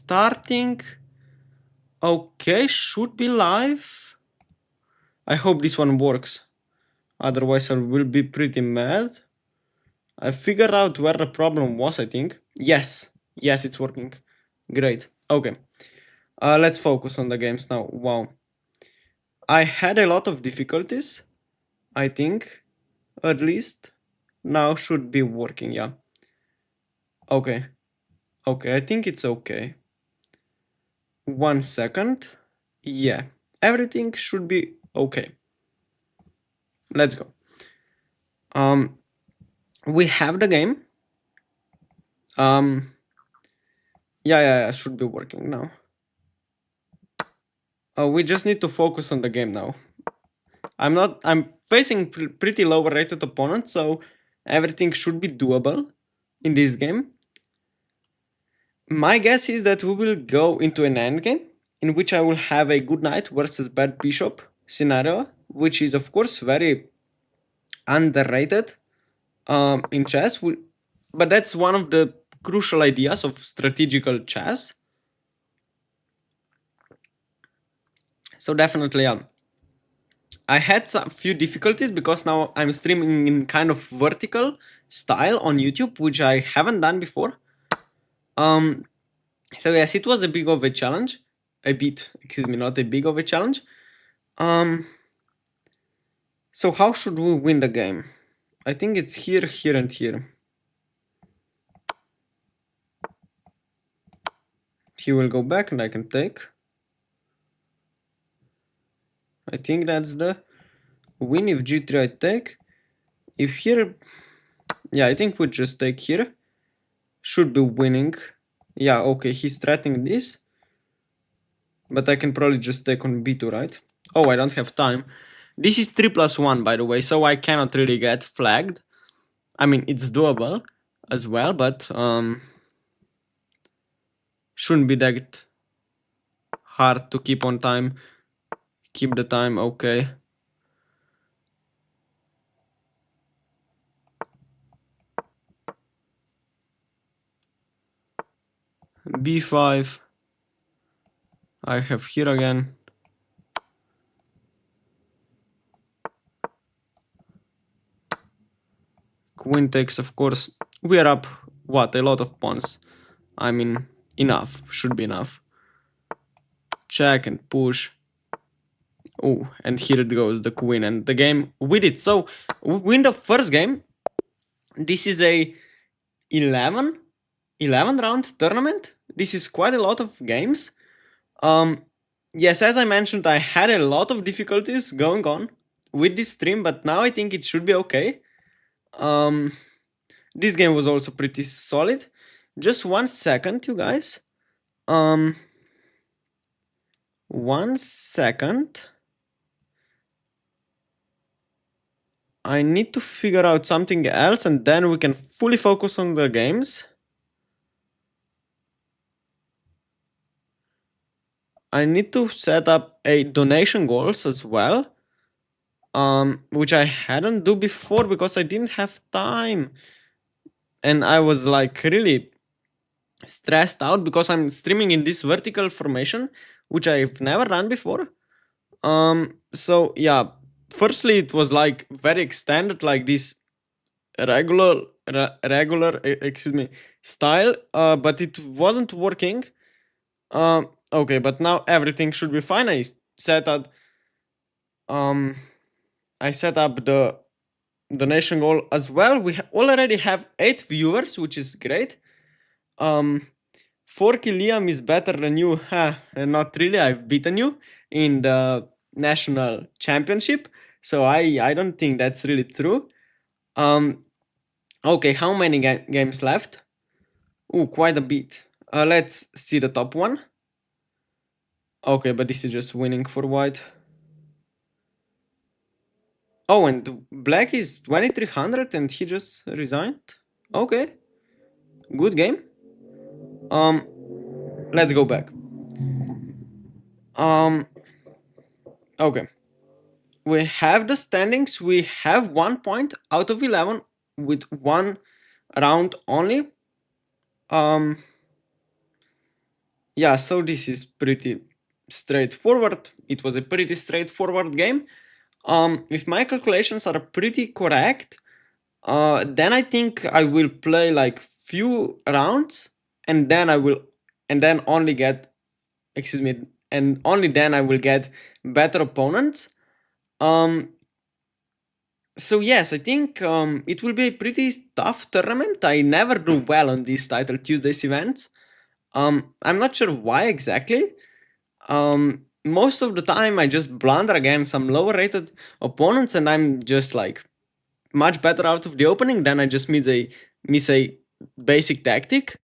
starting. Okay, should be live. I hope this one works. Otherwise, I will be pretty mad. I figured out where the problem was, I think. Yes, it's working. Great. Okay. Let's focus on the games now. Wow. I had a lot of difficulties, I think, at least. Now should be working, yeah. Okay. Okay, I think it's okay. 1 second. Yeah, everything should be okay. Let's go. We have the game. Yeah, should be working now. We just need to focus on the game now. I'm facing pretty lower rated opponents, so everything should be doable in this game. My guess is that we will go into an endgame in which I will have a good knight versus bad bishop scenario, which is of course very underrated in chess, but that's one of the crucial ideas of strategical chess. So definitely, I had a few difficulties because now I'm streaming in kind of vertical style on YouTube, which I haven't done before. So yes, it was a bit of a challenge. Not a big of a challenge. So how should we win the game? I think it's here, here, and here. He will go back and I can take. I think that's the win. If g3 I take. If here, yeah, I think we just take here. Should be winning. Yeah, okay, he's threatening this. But I can probably just take on b2, right? Oh, I don't have time. This is 3+1, by the way, so I cannot really get flagged. I mean, it's doable as well, but shouldn't be that hard to keep on time. Keep the time, okay. b5. I have here again. Queen takes, of course. We are up, what, a lot of pawns. I mean, enough, should be enough. Check and push. Oh, and here it goes, the queen, and the game with it. So, we win the first game. This is a 11 round tournament. This is quite a lot of games. Yes, as I mentioned, I had a lot of difficulties going on with this stream, but now I think it should be okay. This game was also pretty solid. Just 1 second, you guys. 1 second. I need to figure out something else and then we can fully focus on the games. I need to set up a donation goals as well, which I hadn't do before because I didn't have time. And I was like really stressed out because I'm streaming in this vertical formation, which I've never done before. So yeah, firstly it was like very extended, like this regular style, but it wasn't working. Okay, but now everything should be fine. I set up the donation goal as well. We already have 8 viewers, which is great. 4K Liam is better than you. Not really, I've beaten you in the national championship, so I don't think that's really true. Okay, how many games left? Oh, quite a bit. Let's see the top one. Okay, but this is just winning for white. Oh, and black is 2300 and he just resigned? Okay. Good game. Let's go back. Okay. We have the standings. We have 1 point out of 11 with 1 round only. Yeah, so this is pretty straightforward. It was a pretty straightforward game. If my calculations are pretty correct, then I think I will play like few rounds, and then I will, and then only get, excuse me, and only then I will get better opponents. Um, so yes, I think it will be a pretty tough tournament. I never do well on these Title Tuesdays events. I'm not sure why exactly. Most of the time I just blunder against some lower rated opponents, and I'm just like much better out of the opening. Then I just miss a basic tactic.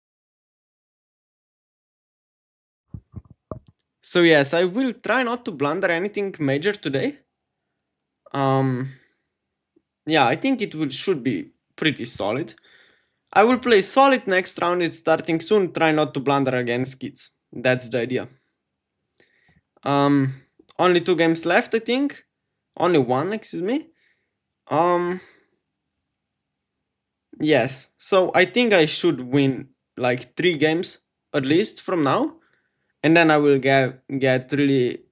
So yes, I will try not to blunder anything major today. Um, yeah, I think it would should be pretty solid. I will play solid next round. It's starting soon. Try not to blunder against kids. That's the idea. Um, only two games left, I think. Only one, excuse me. Um, yes. So I think I should win like 3 games at least from now, and then I will get really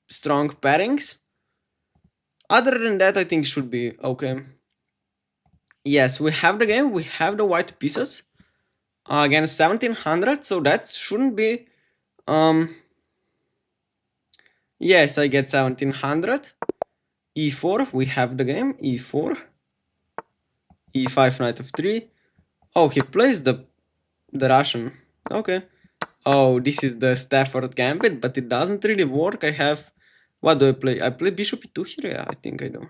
strong pairings. Other than that, I think should be okay. Yes, we have the game. We have the white pieces against 1700, so that shouldn't be. Um, yes, I get 1700. E4, we have the game. E4, E5, knight of 3. Oh, he plays the Russian. Okay. Oh, this is the Stafford Gambit, but it doesn't really work. I have. What do I play? I play bishop e2 here? Yeah, I think I do.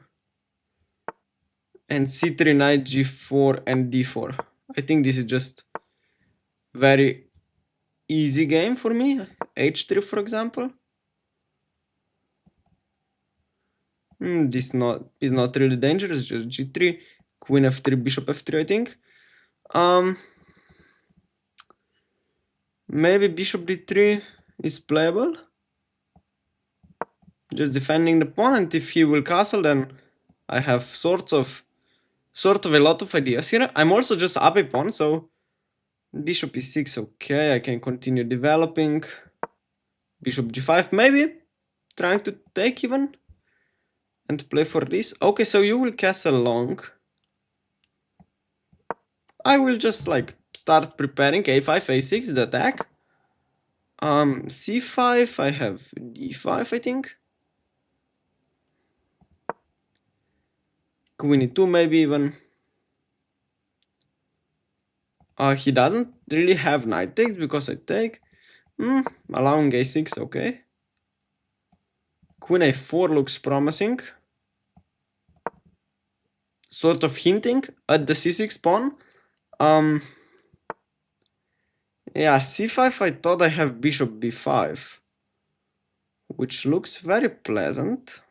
And c3, knight g4, and d4. I think this is just very easy game for me. H3, for example. This not is not really dangerous. Just g3, queen f3, bishop f3. I think. Um, maybe bishop d3 is playable. Just defending the pawn, and if he will castle, then I have sort of a lot of ideas here. I'm also just up a pawn, so bishop e6, okay, I can continue developing. Bishop g5, maybe trying to take even and play for this. Okay, so you will castle long. I will just like start preparing a5, a6, the attack. c5, I have d5, I think. Queen e2, maybe even. He doesn't really have knight takes because I take. Allowing a6, okay. Queen a4 looks promising. Sort of hinting at the c6 pawn. Yeah, c5, I thought I have bishop b5, which looks very pleasant.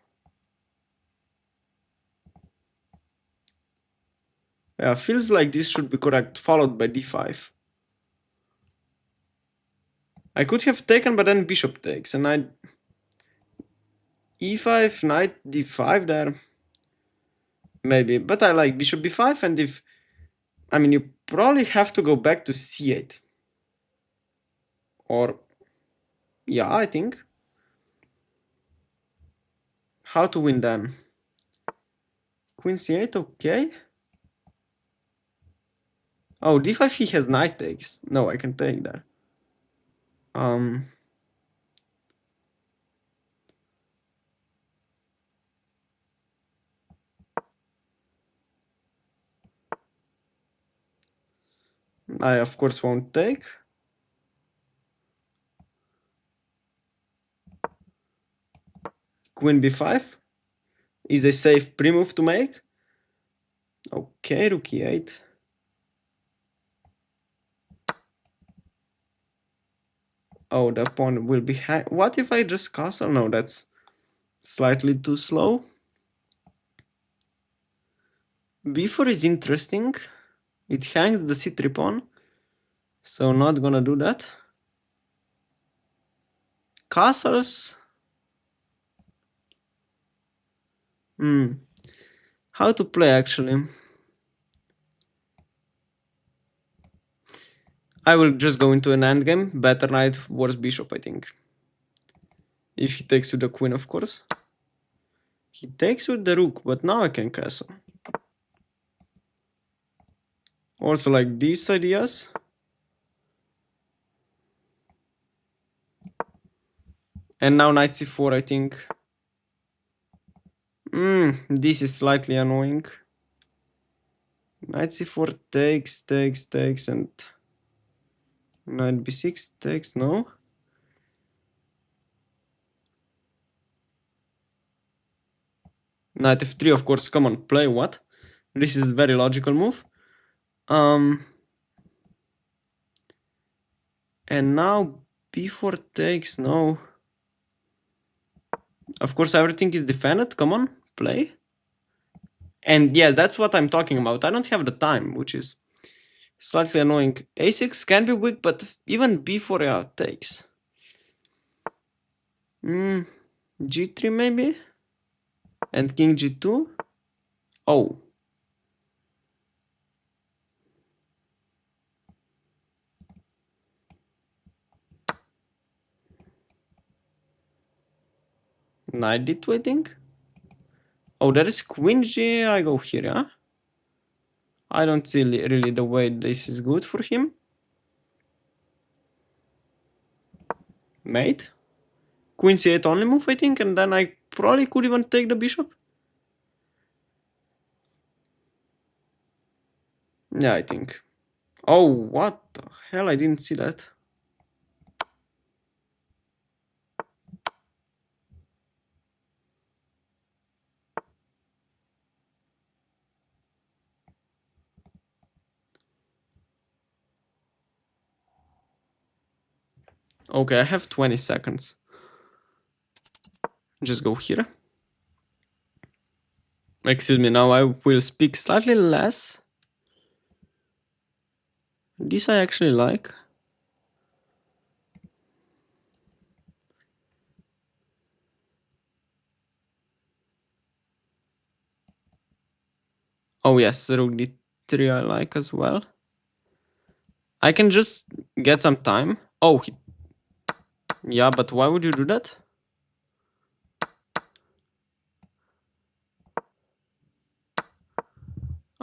Yeah, feels like this should be correct, followed by d5. I could have taken, but then bishop takes, and I e5, knight d5 there. Maybe, but I like bishop b5, and if... I mean, you probably have to go back to c8. Or... yeah, I think. How to win then? Queen c8, okay. Oh, d5 he has knight takes. No, I can take that. I of course won't take. Queen b5 is a safe pre-move to make. Okay, rook e8. Oh, the pawn will be high. What if I just castle? No, that's slightly too slow. b4 is interesting. It hangs the c3 pawn, so not gonna do that. Castles. How to play actually? I will just go into an endgame. Better knight, worse bishop, I think. If he takes with the queen, of course. He takes with the rook, but now I can castle. Also like these ideas. And now knight c4, I think. This is slightly annoying. Knight c4 takes, and knight b6 takes, no? Knight f3, of course, come on, play, what? This is very logical move. And now b4 takes, no. Of course, everything is defended, come on, play. And yeah, that's what I'm talking about. I don't have the time, which is slightly annoying. a6 can be weak, but even b4 yeah, takes. g3 maybe? And king g2? Oh. Knight d2, I think. Oh, there is queen g. I go here, yeah? I don't see really the way this is good for him. Mate. Queen c8 only move, I think, and then I probably could even take the bishop. Yeah, I think. Oh, what the hell? I didn't see that. Okay, I have 20 seconds. Just go here. Excuse me, now I will speak slightly less. This I actually like. Oh yes, rook d3 I like as well. I can just get some time. Oh, yeah, but why would you do that?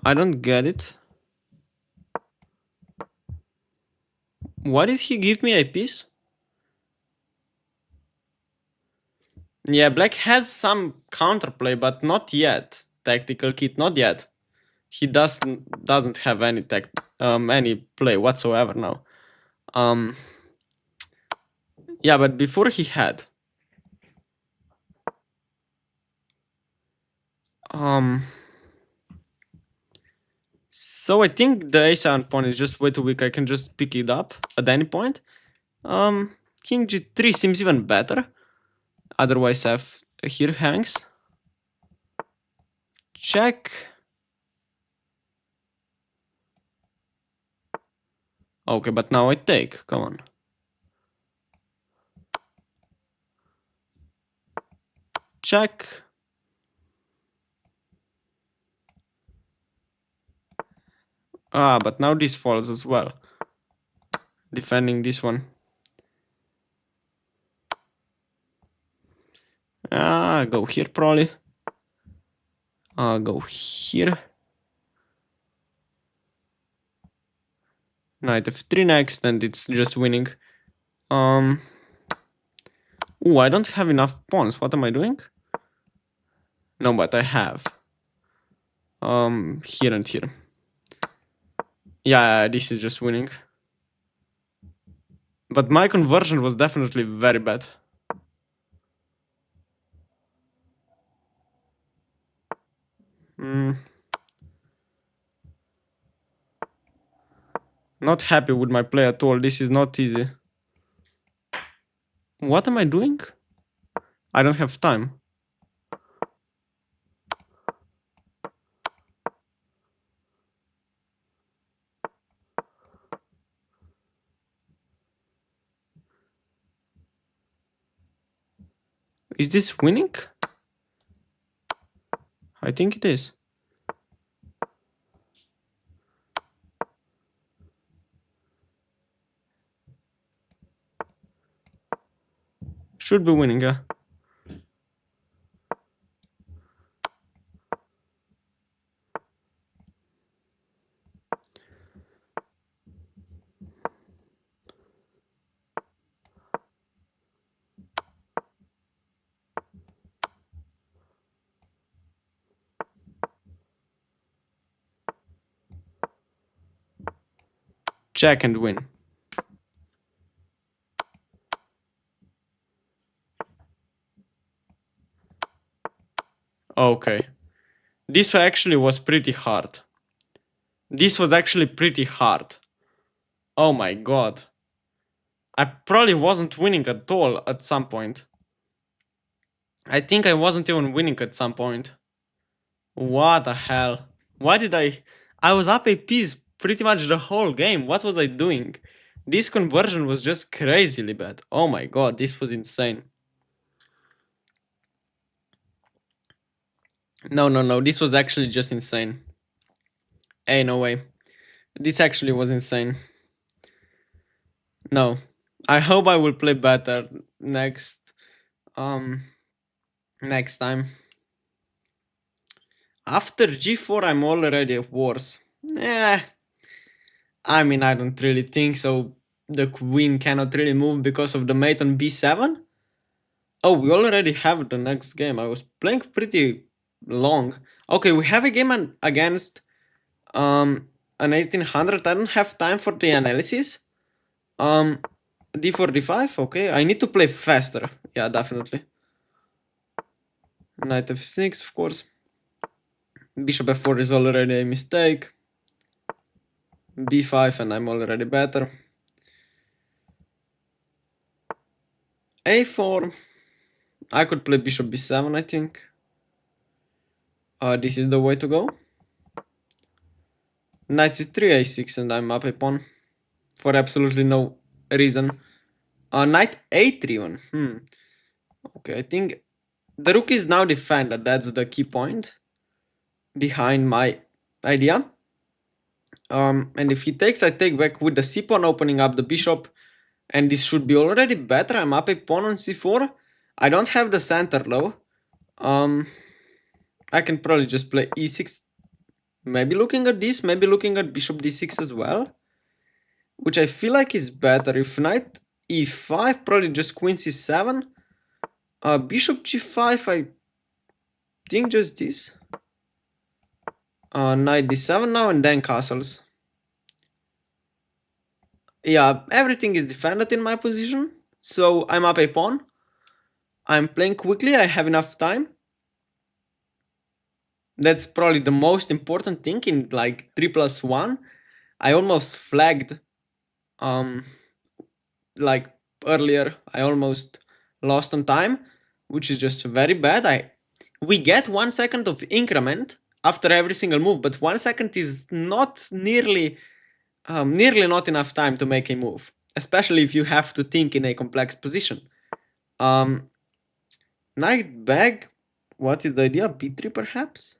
I don't get it. Why did he give me a piece? Yeah, black has some counterplay, but not yet. Tactical kit, not yet. He doesn't have any any play whatsoever now. Yeah, but before he had. So I think the a7 pawn is just way too weak. I can just pick it up at any point. King g3 seems even better. Otherwise, f here hangs. Check. Okay, but now I take. Come on. Check. Ah, but now this falls as well. Defending this one. Ah, go here probably. Go here. Knight f3 next, and it's just winning. Ooh, I don't have enough pawns. What am I doing? No, but I have. Here and here. Yeah, this is just winning. But my conversion was definitely very bad. Not happy with my play at all. This is not easy. What am I doing? I don't have time. Is this winning? I think it is. Should be winning, yeah. Check and win. Okay. This actually was pretty hard. This was actually pretty hard. Oh my god. I probably wasn't winning at all at some point. I think I wasn't even winning at some point. What the hell? Why did I was up APs pretty much the whole game. What was I doing? This conversion was just crazily bad. Oh my god, this was insane. No, this was actually just insane. Hey, no way. This actually was insane. No. I hope I will play better next next time. After G4 I'm already worse. I mean, I don't really think so. The queen cannot really move because of the mate on B7. Oh, we already have the next game. I was playing pretty long. Okay, we have a game against an 1800. I don't have time for the analysis. D4, D5, okay. I need to play faster. Yeah, definitely. Knight F6, of course. Bishop F4 is already a mistake. B5 and I'm already better. A4. I could play Bishop B7, I think. This is the way to go. Knight C3, A6 and I'm up a pawn. For absolutely no reason. Knight A3 even. Okay, I think the rook is now defended. That's the key point behind my idea. And if he takes, I take back with the c pawn, opening up the bishop, and this should be already better. I'm up a pawn on c4. I don't have the center though. I can probably just play e6. Maybe looking at this, maybe looking at bishop d6 as well, which I feel like is better. If knight e5, probably just queen c7. Bishop g5, I think just this. Knight d7 now and then castles. Yeah, everything is defended in my position, so I'm up a pawn. I'm playing quickly, I have enough time. That's probably the most important thing in like 3+1. I almost flagged like earlier. I almost lost on time, which is just very bad. We get 1 second of increment after every single move, but 1 second is not nearly not enough time to make a move, especially if you have to think in a complex position. Knight back. What is the idea? B3 perhaps?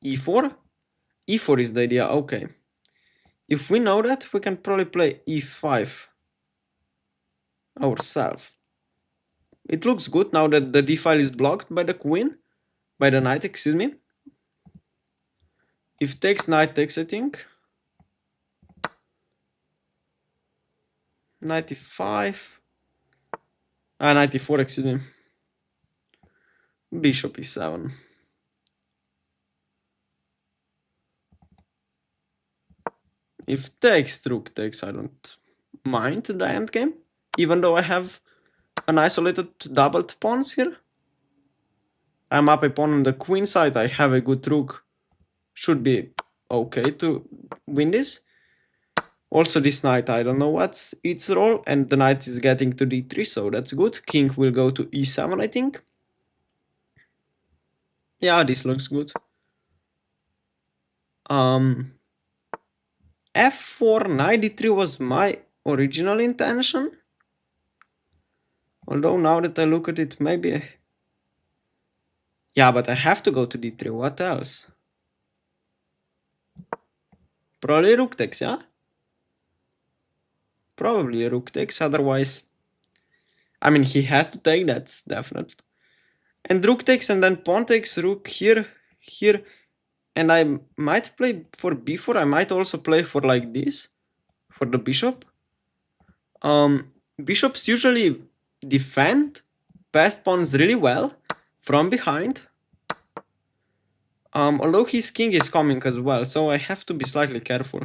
E4? E4 is the idea, okay. If we know that, we can probably play E5 ourselves. It looks good now that the D file is blocked by the queen, by the knight, excuse me. If takes, knight takes, I think. Knight E5. Knight E4, excuse me. Bishop E7. If takes, rook takes, I don't mind the endgame, even though I have an isolated doubled pawns here. I'm up a pawn on the queen side, I have a good rook. Should be okay to win this. Also this knight, I don't know what's its role, and the knight is getting to d3, so that's good. King will go to e7, I think. Yeah, this looks good. F4, knight d3 was my original intention. Although now that I look at it, maybe... Yeah, but I have to go to d3, what else? Probably rook takes, yeah? Probably rook takes, otherwise I mean, he has to take, that's definite. And rook takes, and then pawn takes, rook here, here. And I might play for b4. I might also play for like this, for the bishop. Bishops usually defend passed pawns really well from behind. Although his king is coming as well, so I have to be slightly careful.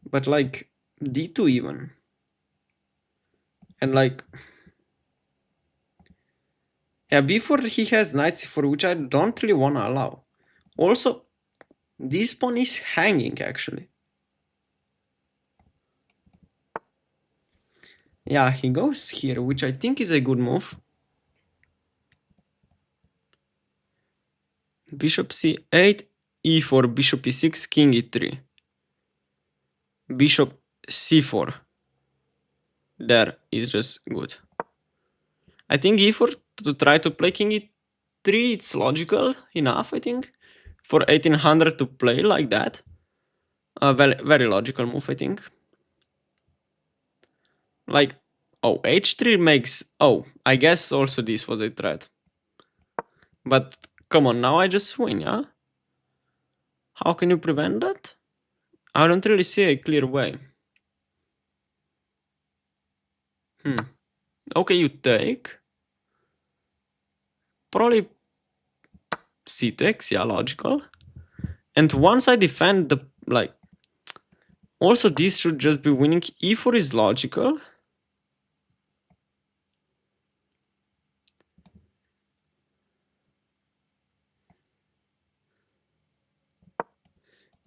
But like d2 even. And like, yeah, before he has knight c4, which I don't really want to allow. Also, this pawn is hanging actually. Yeah, he goes here, which I think is a good move. Bishop c8, e4, bishop e6, king e3. Bishop c4. There is just good. I think e4 to try to play king e3, it's logical enough, I think. For 1800 to play like that. A very, very logical move, I think. Like, oh, h3 makes... Oh, I guess also this was a threat. But come on, now I just win, yeah? How can you prevent that? I don't really see a clear way. Okay, you take. Probably c takes, yeah, logical. And once I defend the, like... Also, this should just be winning. e4 is logical.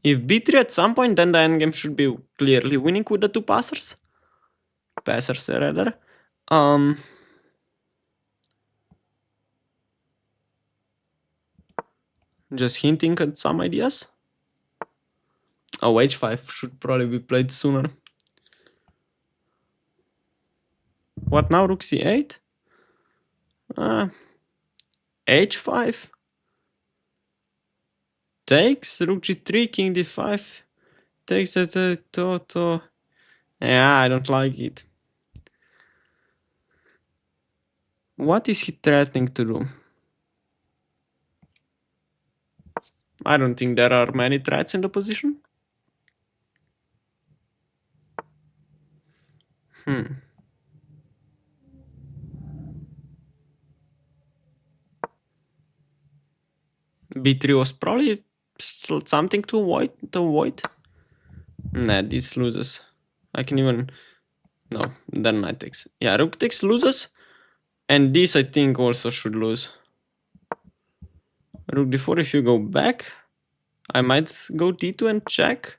If b3 at some point, then the endgame should be clearly winning with the two passers. Passers, rather. Just hinting at some ideas. Oh, h5 should probably be played sooner. What now? Rook c8? h5? Takes, rook g3, king d5. Takes at a toto. Yeah, I don't like it. What is he threatening to do? I don't think there are many threats in the position. b3 was probably something to avoid. Nah, this loses. I can even... No, then knight takes. Yeah, rook takes loses. And this I think also should lose. Rook d4, if you go back, I might go d2 and check.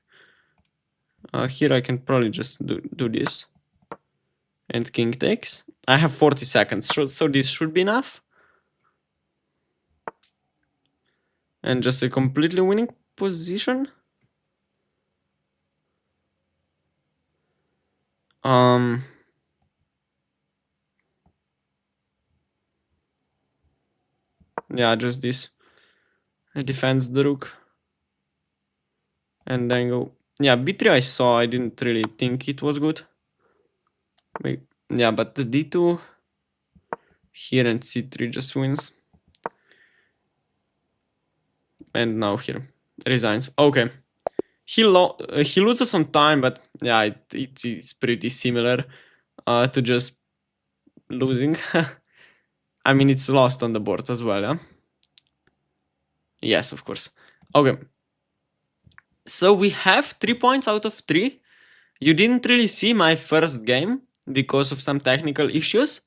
Here I can probably just do this. And king takes. I have 40 seconds, so this should be enough. And just a completely winning position. Yeah, just this. It defends the rook. And then go... Yeah, b3 I saw, I didn't really think it was good. Wait, yeah, but the d2 here and c3 just wins. And now here, resigns. Okay. He loses some time, but yeah, it's pretty similar to just losing. I mean, it's lost on the board as well, yeah? Yes, of course. Okay. So we have 3 points out of 3. You didn't really see my first game because of some technical issues.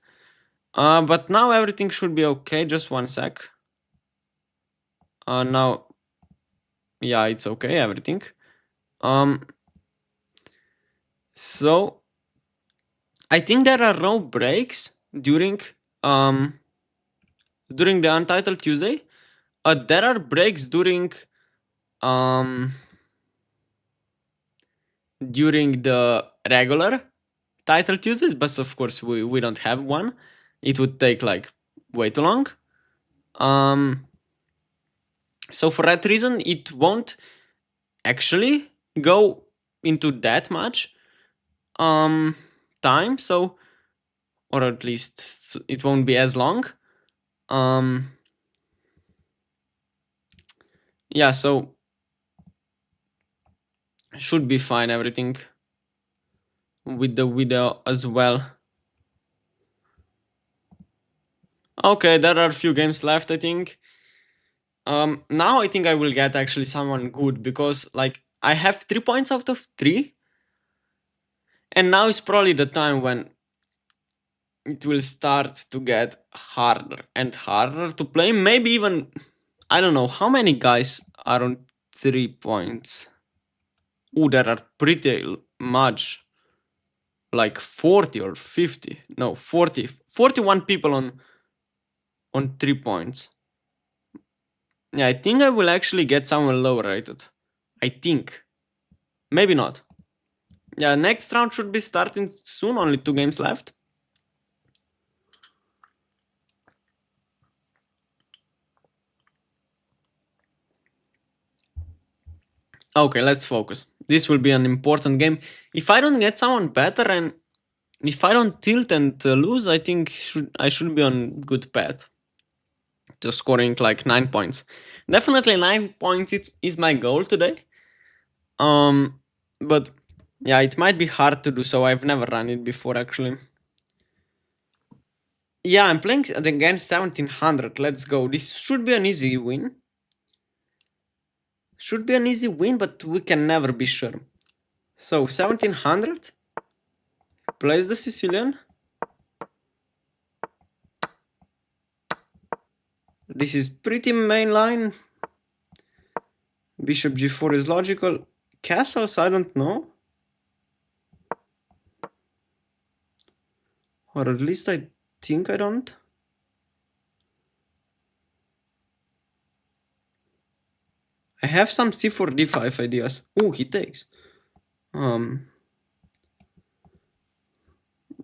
But now everything should be okay. Just one sec. Now, yeah, it's okay, everything. So I think there are no breaks during the Untitled Tuesday. There are breaks during the regular Title Tuesdays, but of course we don't have one. It would take like way too long. So for that reason, it won't actually go into that much. time, so, or at least it won't be as long. Yeah, so should be fine, everything with the video as well. Okay, there are a few games left, I think. Now I think I will get actually someone good, because like I have 3 points out of 3, and now is probably the time when it will start to get harder and harder to play. Maybe even, I don't know how many guys are on 3 points. Ooh, there are pretty much, like 40 or 50. No, 40, 41 people on 3 points. Yeah, I think I will actually get someone lower rated. I think. Maybe not. Yeah, next round should be starting soon, only 2 games left. Okay, let's focus. This will be an important game. If I don't get someone better and if I don't tilt and lose, I think I should be on good path to scoring like 9 points. Definitely 9 points is my goal today. But yeah, it might be hard to do so. I've never run it before actually. Yeah, I'm playing against 1700. Let's go. This should be an easy win. Should be an easy win, but we can never be sure. So 1700 plays the Sicilian. This is pretty mainline. Bishop g4 is logical. Castles, I don't know. Or at least I think I don't. I have some c4 d5 ideas. Oh, he takes.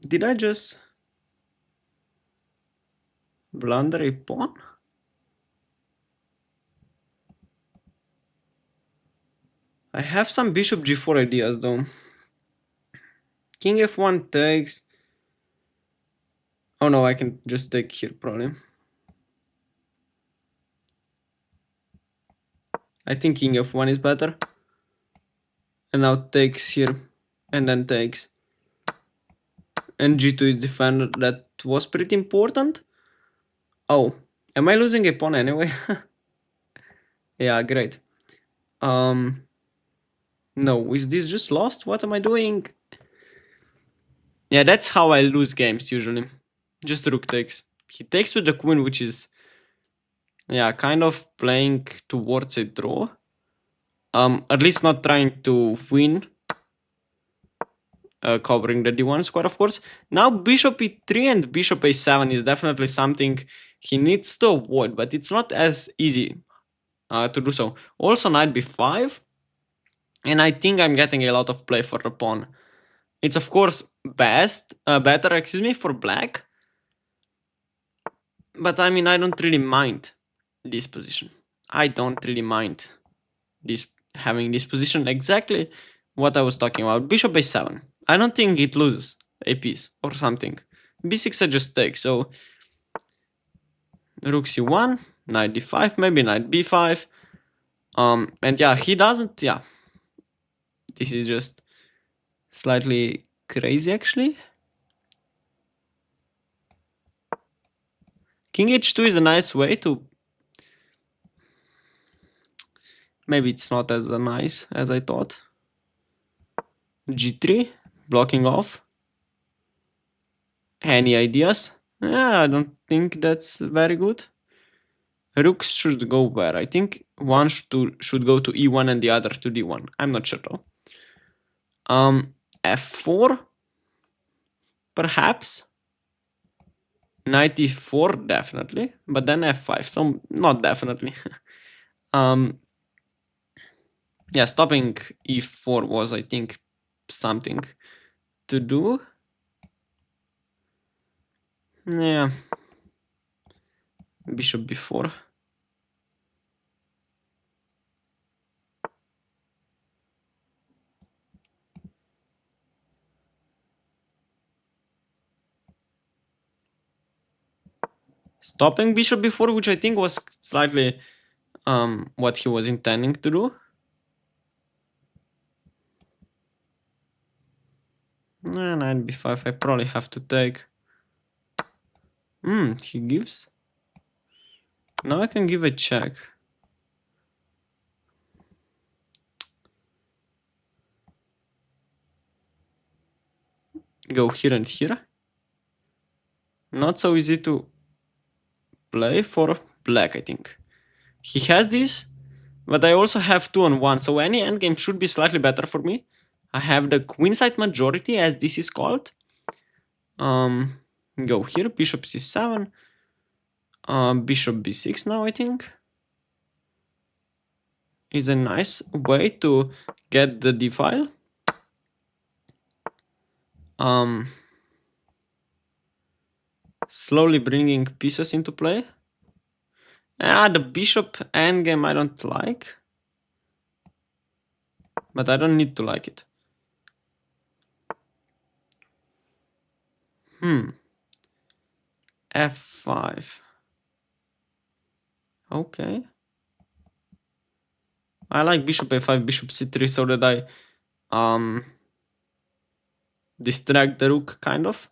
Did I just blunder a pawn? I have some bishop g4 ideas though. King f1 takes. Oh no, I can just take here probably. I think king f1 is better. And now takes here. And then takes. And g2 is defended. That was pretty important. Oh, am I losing a pawn anyway? Yeah, great. No, is this just lost? What am I doing? Yeah, that's how I lose games usually. Just rook takes. He takes with the queen, which is, yeah, kind of playing towards a draw. At least not trying to win. Covering the d1 square, of course. Now bishop e3 and bishop a7 is definitely something he needs to avoid, but it's not as easy to do so. Also knight b5, and I think I'm getting a lot of play for the pawn. It's of course better, excuse me, for black, but I mean I don't really mind this position. I don't really mind this having this position. Exactly what I was talking about. Bishop a7. I don't think it loses a piece or something. b6 I just take, so rook c1, knight d5, maybe knight b5. And yeah, he doesn't, yeah. This is just slightly crazy actually. King h2 is a nice way to... Maybe it's not as nice as I thought. g3, blocking off. Any ideas? Yeah, I don't think that's very good. Rooks should go where? I think one should go to e1 and the other to d1. I'm not sure though. f4? Perhaps? Knight e4, definitely. But then f5, so not definitely. Yeah, stopping e4 was, I think, something to do. Yeah. Bishop b4. stopping bishop b4, which I think was slightly what he was intending to do. Knight b5, I probably have to take. He gives. Now I can give a check. Go here and here. Not so easy to play for black, I think. He has this, but I also have 2 on 1, so any endgame should be slightly better for me. I have the queenside majority, as this is called. Go here, bishop c7. Bishop b6 now, I think. Is a nice way to get the d-file. Slowly bringing pieces into play. The bishop endgame I don't like. But I don't need to like it. F5. Okay. I like bishop a5, bishop c3 so that I distract the rook, kind of.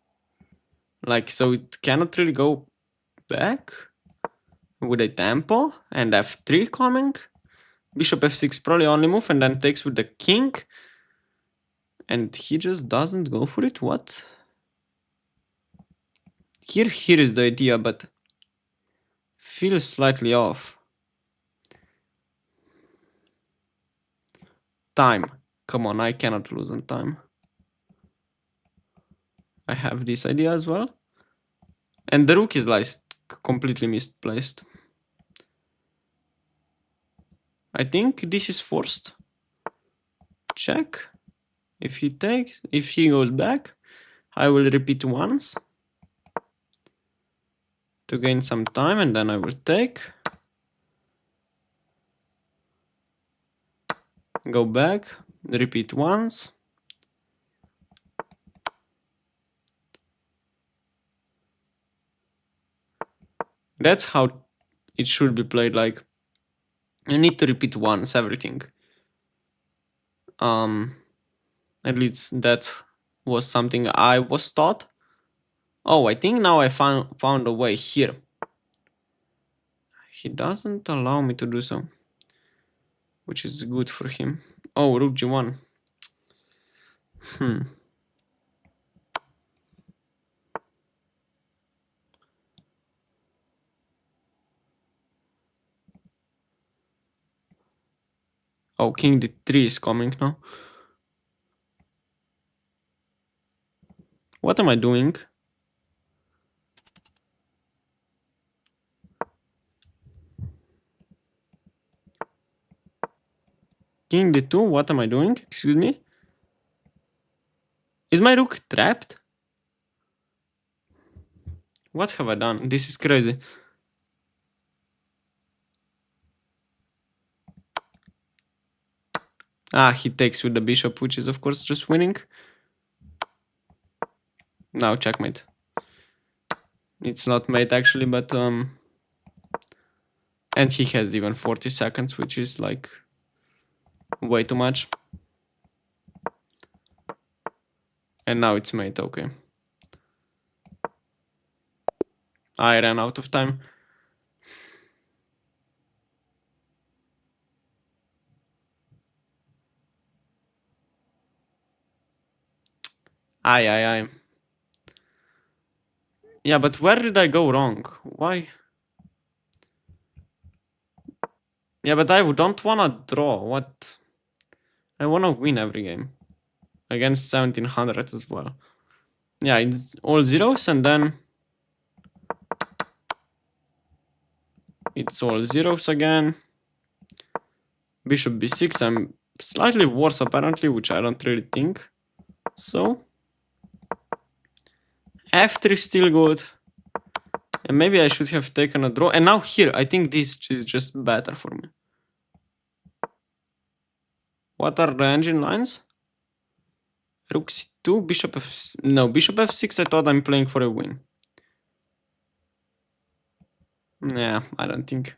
Like, so it cannot really go back with a tempo, and f3 coming. Bishop f6 probably only move, and then takes with the king. And he just doesn't go for it, what? Here is the idea, but feels slightly off. Time. Come on, I cannot lose on time. I have this idea as well. And the rook is like completely misplaced. I think this is forced. Check. If he goes back, I will repeat once to gain some time, and then I will take. Go back, repeat once. That's how it should be played, like, you need to repeat once everything. At least that was something I was taught. Oh, I think now I found a way here. He doesn't allow me to do so, which is good for him. Oh, rook g1. Oh, king d3 is coming now. What am I doing? King d2, what am I doing? Excuse me? Is my rook trapped? What have I done? This is crazy. He takes with the bishop, which is of course just winning. Now checkmate. It's not mate actually, but and he has even 40 seconds, which is like way too much. And now it's mate, okay. I ran out of time. Aye. Yeah, but where did I go wrong? Why? Yeah, but I don't wanna draw. What? I wanna win every game. Against 1700 as well. Yeah, it's all zeros, and then it's all zeros again. Bishop b6, I'm slightly worse apparently, which I don't really think. So f3 is still good. And maybe I should have taken a draw. And now here, I think this is just better for me. What are the engine lines? Rook c2, bishop f... No, bishop f6, I thought I'm playing for a win. Yeah, I don't think.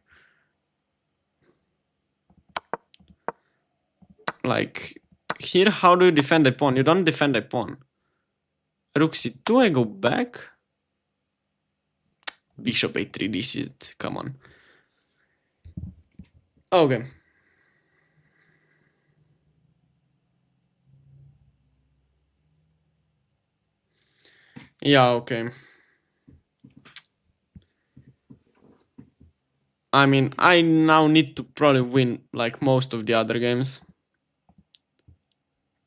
Like, here, how do you defend a pawn? You don't defend a pawn. Rook c2, I go back. Bishop a3, this is... come on. Okay. Yeah, okay. I mean, I now need to probably win, like, most of the other games.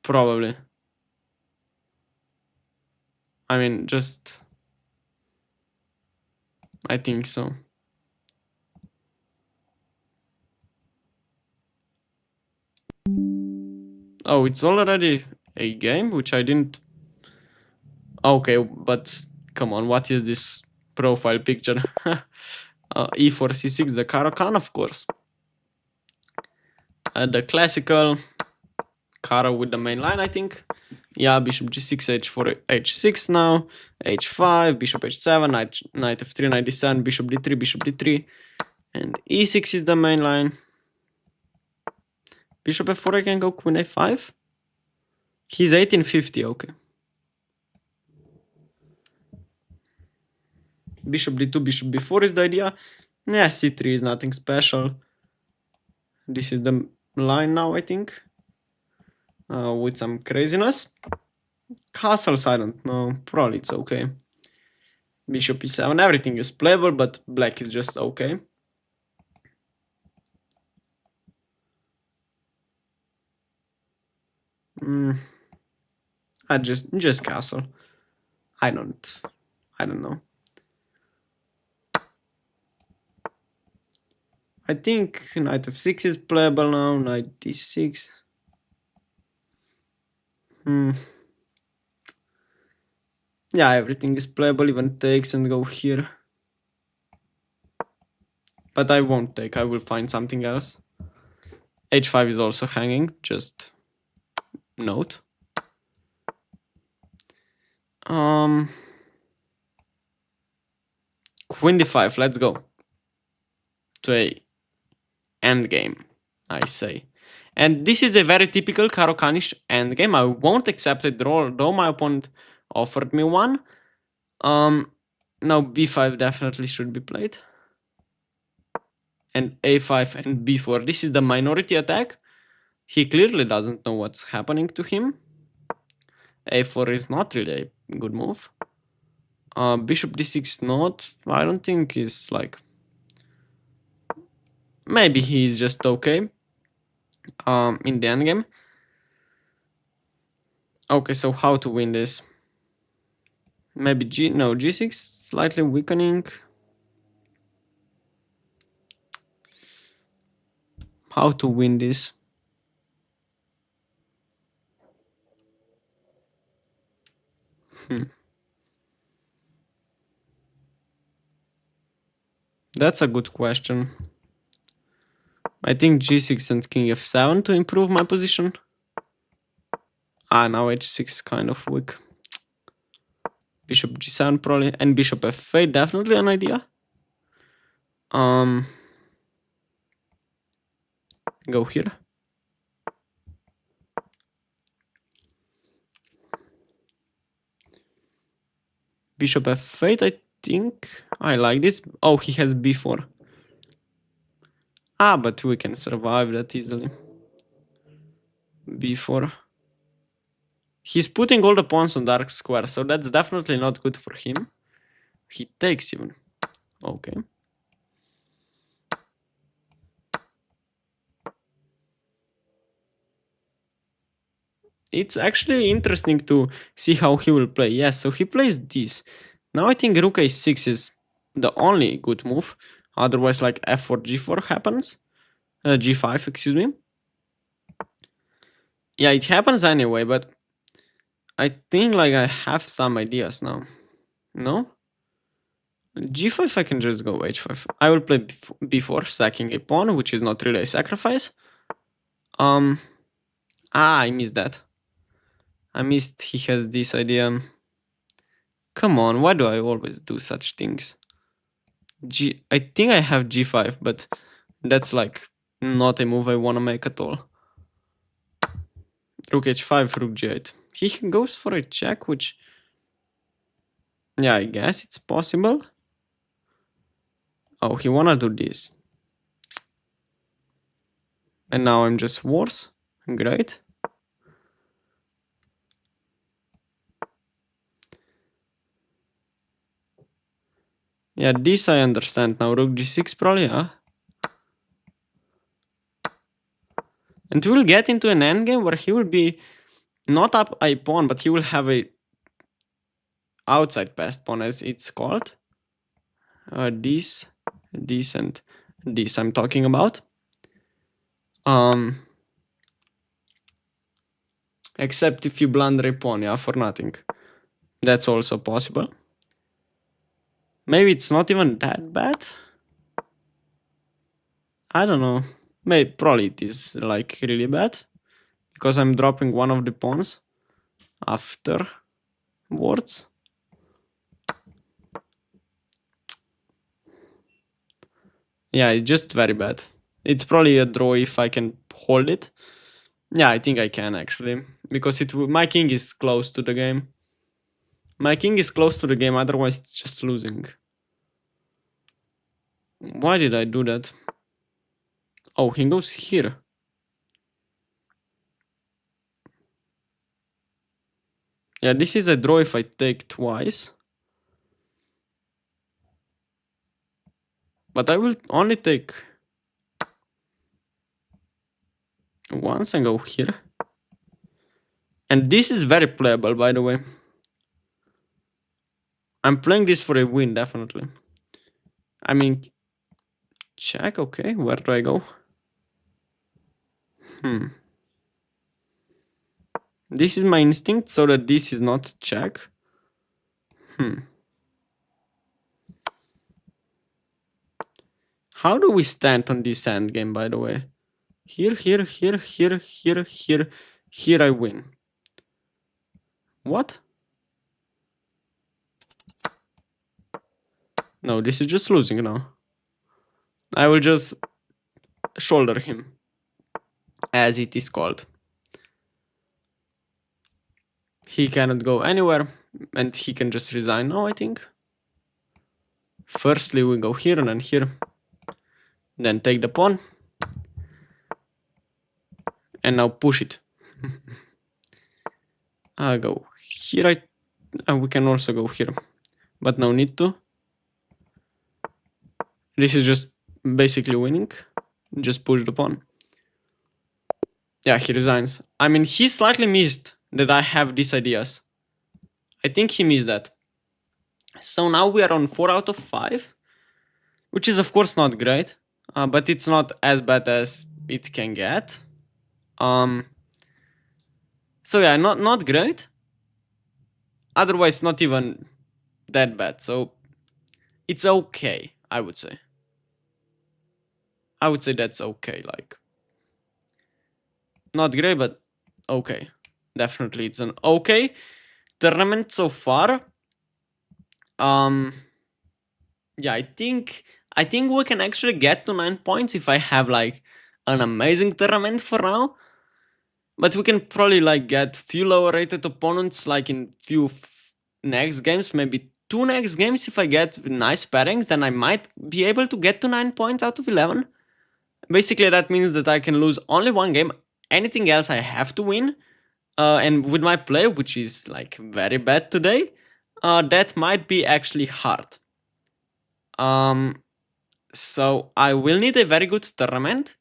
Probably. I mean, just... I think so. Oh, it's already a game, which I didn't... Okay, but come on, what is this profile picture? E4, c6, the Caro-Kann, of course. The classical Caro with the main line, I think. Yeah, bishop g6, h4, h6 now, h5, bishop h7, knight f3, knight d7, bishop d3, bishop d3, and e6 is the main line. Bishop f4, I can go queen a5. He's 1850, okay. Bishop d2, bishop b4 is the idea. Yeah, c3 is nothing special. This is the line now, I think. With some craziness. Castles, I don't know. Probably it's okay. Bishop e7, everything is playable, but black is just okay. I just castle. I don't know. I think knight f6 is playable now, knight d6. Yeah, everything is playable, even takes and go here. But I won't take, I will find something else. h5 is also hanging, just note. Queen d5, let's go. To a endgame, I say. And this is a very typical Caro-Kannish endgame. I won't accept a draw, though my opponent offered me one. Now b5 definitely should be played. And a5 and b4. This is the minority attack. He clearly doesn't know what's happening to him. a4 is not really a good move. Bishop d6 not. I don't think is like... Maybe he's just okay. In the endgame. Okay, so how to win this? Maybe g6 slightly weakening. How to win this? That's a good question. I think g6 and king f7 to improve my position. Now h6 is kind of weak. Bishop g7 probably, and bishop f8 definitely an idea. Go here. Bishop f8, I think. I like this. Oh, he has b4. But we can survive that easily. b4. He's putting all the pawns on dark square, so that's definitely not good for him. He takes even. Okay. It's actually interesting to see how he will play. Yes, so he plays this. Now I think rook a6 is the only good move. Otherwise, like f4, g4 happens. G5, excuse me. Yeah, it happens anyway, but I think like I have some ideas now. No? G5 I can just go h5. I will play b4, sacking a pawn, which is not really a sacrifice. I missed that. I missed he has this idea. Come on, why do I always do such things? I think I have G5, but that's like not a move I want to make at all. Rook H5, Rook G8. He goes for a check, which... yeah, I guess it's possible. Oh, he wanna do this. And now I'm just worse. Great. Yeah, this I understand now. Rook G6 probably, huh? And we'll get into an endgame where he will be not up a pawn, but he will have a outside passed pawn, as it's called. This, and this I'm talking about. Except if you blunder a pawn, yeah, for nothing. That's also possible. Maybe it's not even that bad. I don't know. Maybe probably it is like really bad, because I'm dropping one of the pawns afterwards. Yeah, it's just very bad. It's probably a draw if I can hold it. Yeah, I think I can actually, because my king is close to the game. My king is close to the game, otherwise it's just losing. Why did I do that? Oh, he goes here. Yeah, this is a draw if I take twice. But I will only take once and go here. And this is very playable, by the way. I'm playing this for a win, definitely. I mean, check, okay, where do I go? This is my instinct, so that this is not check. How do we stand on this endgame, by the way? Here, here, here, here, here, here, here I win. What? No, this is just losing now. I will just shoulder him, as it is called. He cannot go anywhere, and he can just resign now, I think. Firstly, we go here and then here. Then take the pawn. And now push it. I go here. We can also go here, but no need to. This is just basically winning. Just push the pawn. Yeah, he resigns. I mean, he slightly missed that I have these ideas. I think he missed that. So now we are on 4 out of 5, which is of course not great, but it's not as bad as it can get. So yeah, not great. Otherwise, not even that bad. So it's okay, I would say. I would say that's okay. Like, not great, but okay. Definitely, it's an okay tournament so far. Yeah, I think we can actually get to 9 points if I have like an amazing tournament for now. But we can probably like get few lower rated opponents like in few next games, maybe 2 next games. If I get nice pairings, then I might be able to get to 9 points out of 11. Basically, that means that I can lose only 1 game. Anything else I have to win. And with my play, which is like very bad today, that might be actually hard. So I will need a very good tournament.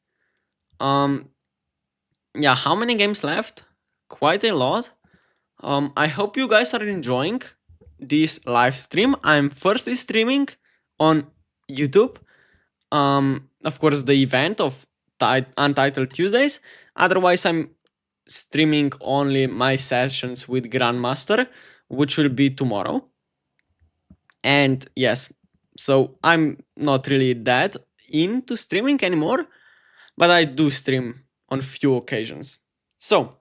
Yeah, how many games left? Quite a lot. I hope you guys are enjoying this live stream. I'm firstly streaming on YouTube. Of course, the event of Untitled Tuesdays. Otherwise, I'm streaming only my sessions with Grandmaster, which will be tomorrow. And yes, so I'm not really that into streaming anymore, but I do stream on few occasions. So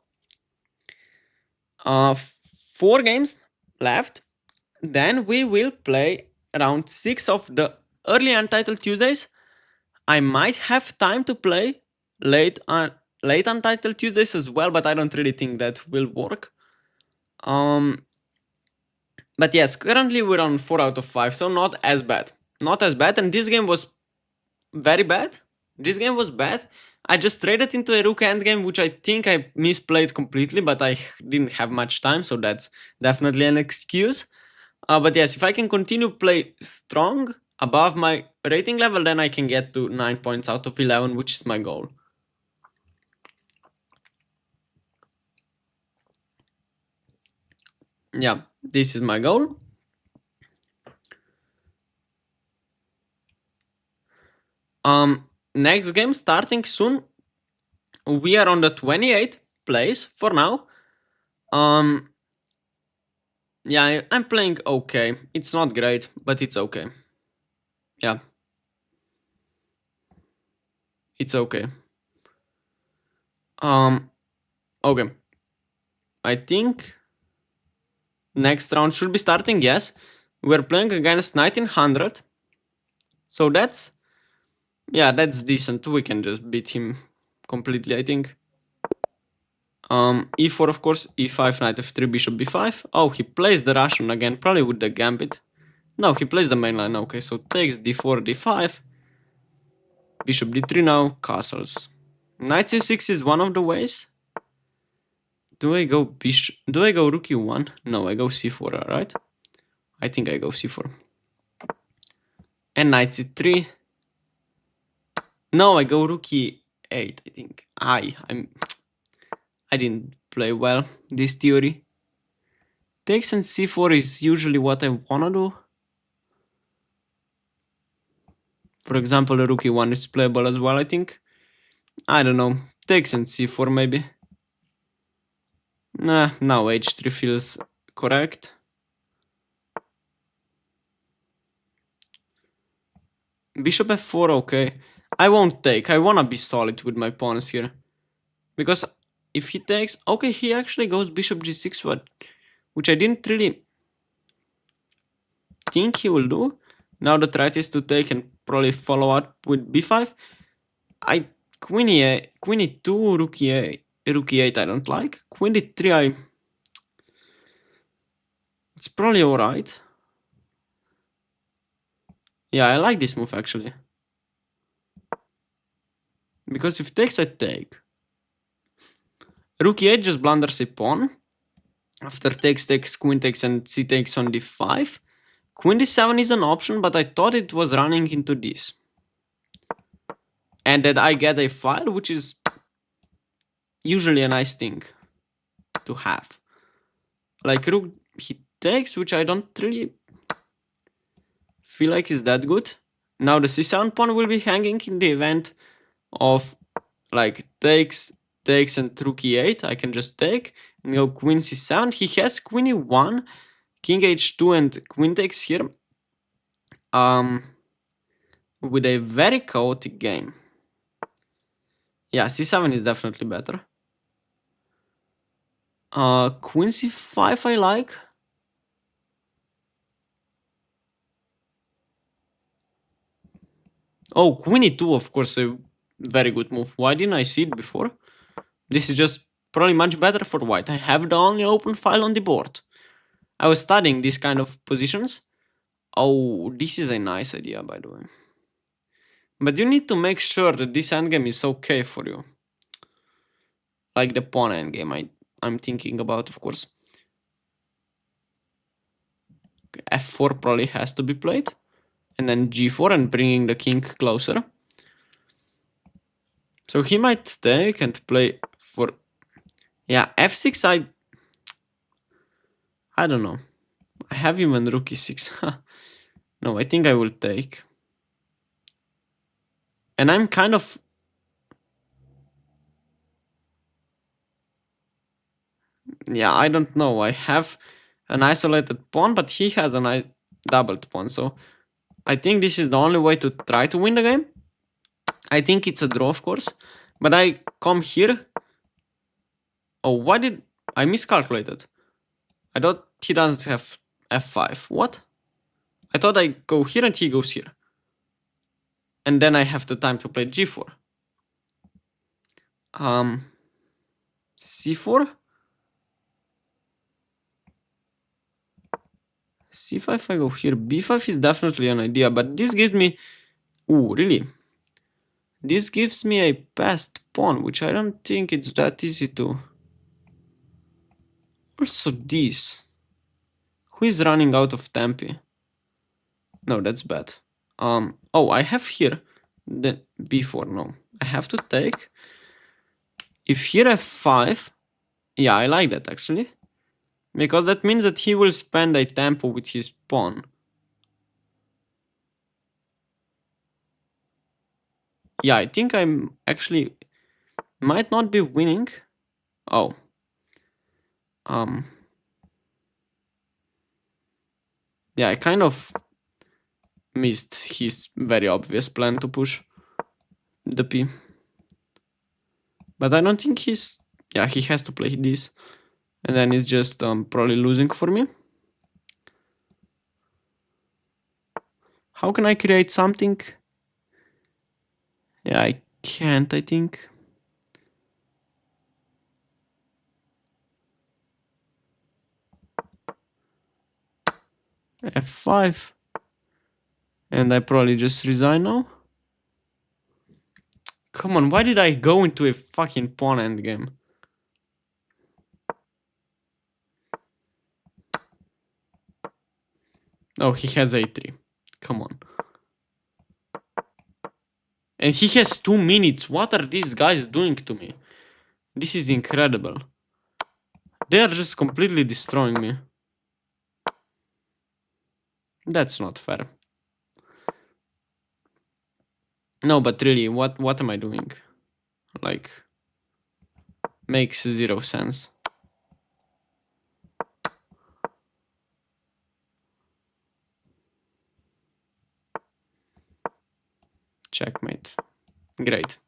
4 games left. Then we will play round 6 of the early Untitled Tuesdays, I might have time to play late Untitled Tuesdays as well, but I don't really think that will work. But yes, currently we're on 4 out of 5, so not as bad. Not as bad, and this game was very bad. This game was bad. I just traded into a rook endgame, which I think I misplayed completely, but I didn't have much time, so that's definitely an excuse. But yes, if I can continue play strong above my rating level, then I can get to 9 points out of 11, which is my goal. Yeah, this is my goal. Next game starting soon. We are on the 28th place for now. Yeah, I'm playing okay. It's not great, but it's okay. Yeah. It's okay. Okay. I think next round should be starting, yes. We're playing against 1900. So that's, yeah, that's decent. We can just beat him completely, I think. E4, of course, E5, knight F3, bishop B5. Oh, he plays the Russian again, probably with the gambit. No, he plays the main line. Okay, so takes D4, D5. Bishop D3 now, castles. Knight C6 is one of the ways. Do I go bishop? Do I go rook E1? No, I go C4, right? I think I go C4. And knight C3. No, I go rook E8, I think. I didn't play well this theory. Takes and C4 is usually what I wanna do. For example, the rook E1 is playable as well, I think. I don't know. Takes and C4 maybe. Nah, now H3 feels correct. Bishop F4, okay. I won't take. I wanna be solid with my pawns here. Because if he takes... Okay, he actually goes Bishop G6, which I didn't really think he will do. Now the threat is to take and probably follow up with B5. Queen E8, Queen E2, Rook E8, Rook E8 I don't like. Queen D3 it's probably alright. Yeah, I like this move actually. Because if takes, I take. Rook E8 just blunders a pawn. After takes, queen takes, and c takes on d5. Queen d7 is an option, but I thought it was running into this. And that I get a file, which is usually a nice thing to have. Like rook, he takes, which I don't really feel like is that good. Now the c7 pawn will be hanging in the event of like takes, and rook e8. I can just take and go queen c7. He has queen e1, king h2, and queen takes here. With a very chaotic game. Yeah, c7 is definitely better. Queen c5 I like. Oh, queen e2, of course, a very good move. Why didn't I see it before? This is just probably much better for white. I have the only open file on the board. I was studying these kind of positions. Oh, this is a nice idea, by the way. But you need to make sure that this endgame is okay for you. Like the pawn endgame I'm thinking about, of course. Okay, f4 probably has to be played. And then g4 and bringing the king closer. So he might take and play for... Yeah, f6 I don't know. I have even rook e6. No, I think I will take. And I'm kind of... Yeah, I don't know. I have an isolated pawn, but he has a doubled pawn. So I think this is the only way to try to win the game. I think it's a draw, of course. But I come here. Oh, why did... I miscalculated. I thought he doesn't have f5. What? I thought I go here and he goes here. And then I have the time to play g4. C4? C5 I go here. B5 is definitely an idea, but this gives me... Ooh, really? This gives me a passed pawn, which I don't think it's that easy to... Also this. Who is running out of tempi? No, that's bad. Oh, I have here the b4. No, I have to take. If here f5, yeah, I like that actually, because that means that he will spend a tempo with his pawn. Yeah, I think I'm actually might not be winning. Oh, yeah, I kind of missed his very obvious plan to push the p. But I don't think he's... Yeah, he has to play this. And then it's just probably losing for me. How can I create something? Yeah, I can't, I think. F5. And I probably just resign now. Come on, why did I go into a fucking pawn endgame? Oh, he has a3. Come on. And he has 2 minutes. What are these guys doing to me? This is incredible. They are just completely destroying me. That's not fair. No, but really, what am I doing? Like, makes 0 sense. Checkmate. Great.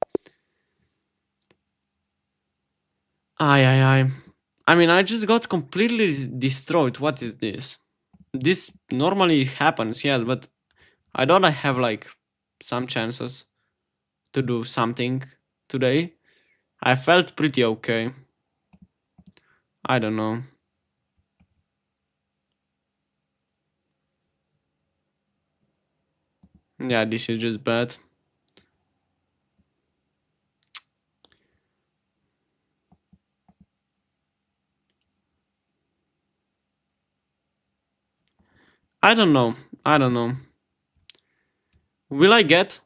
I mean, I just got completely destroyed. What is this? This normally happens, yes, but I thought I have like some chances to do something today. I felt pretty okay. I don't know. Yeah, this is just bad. I don't know. I don't know. Will I get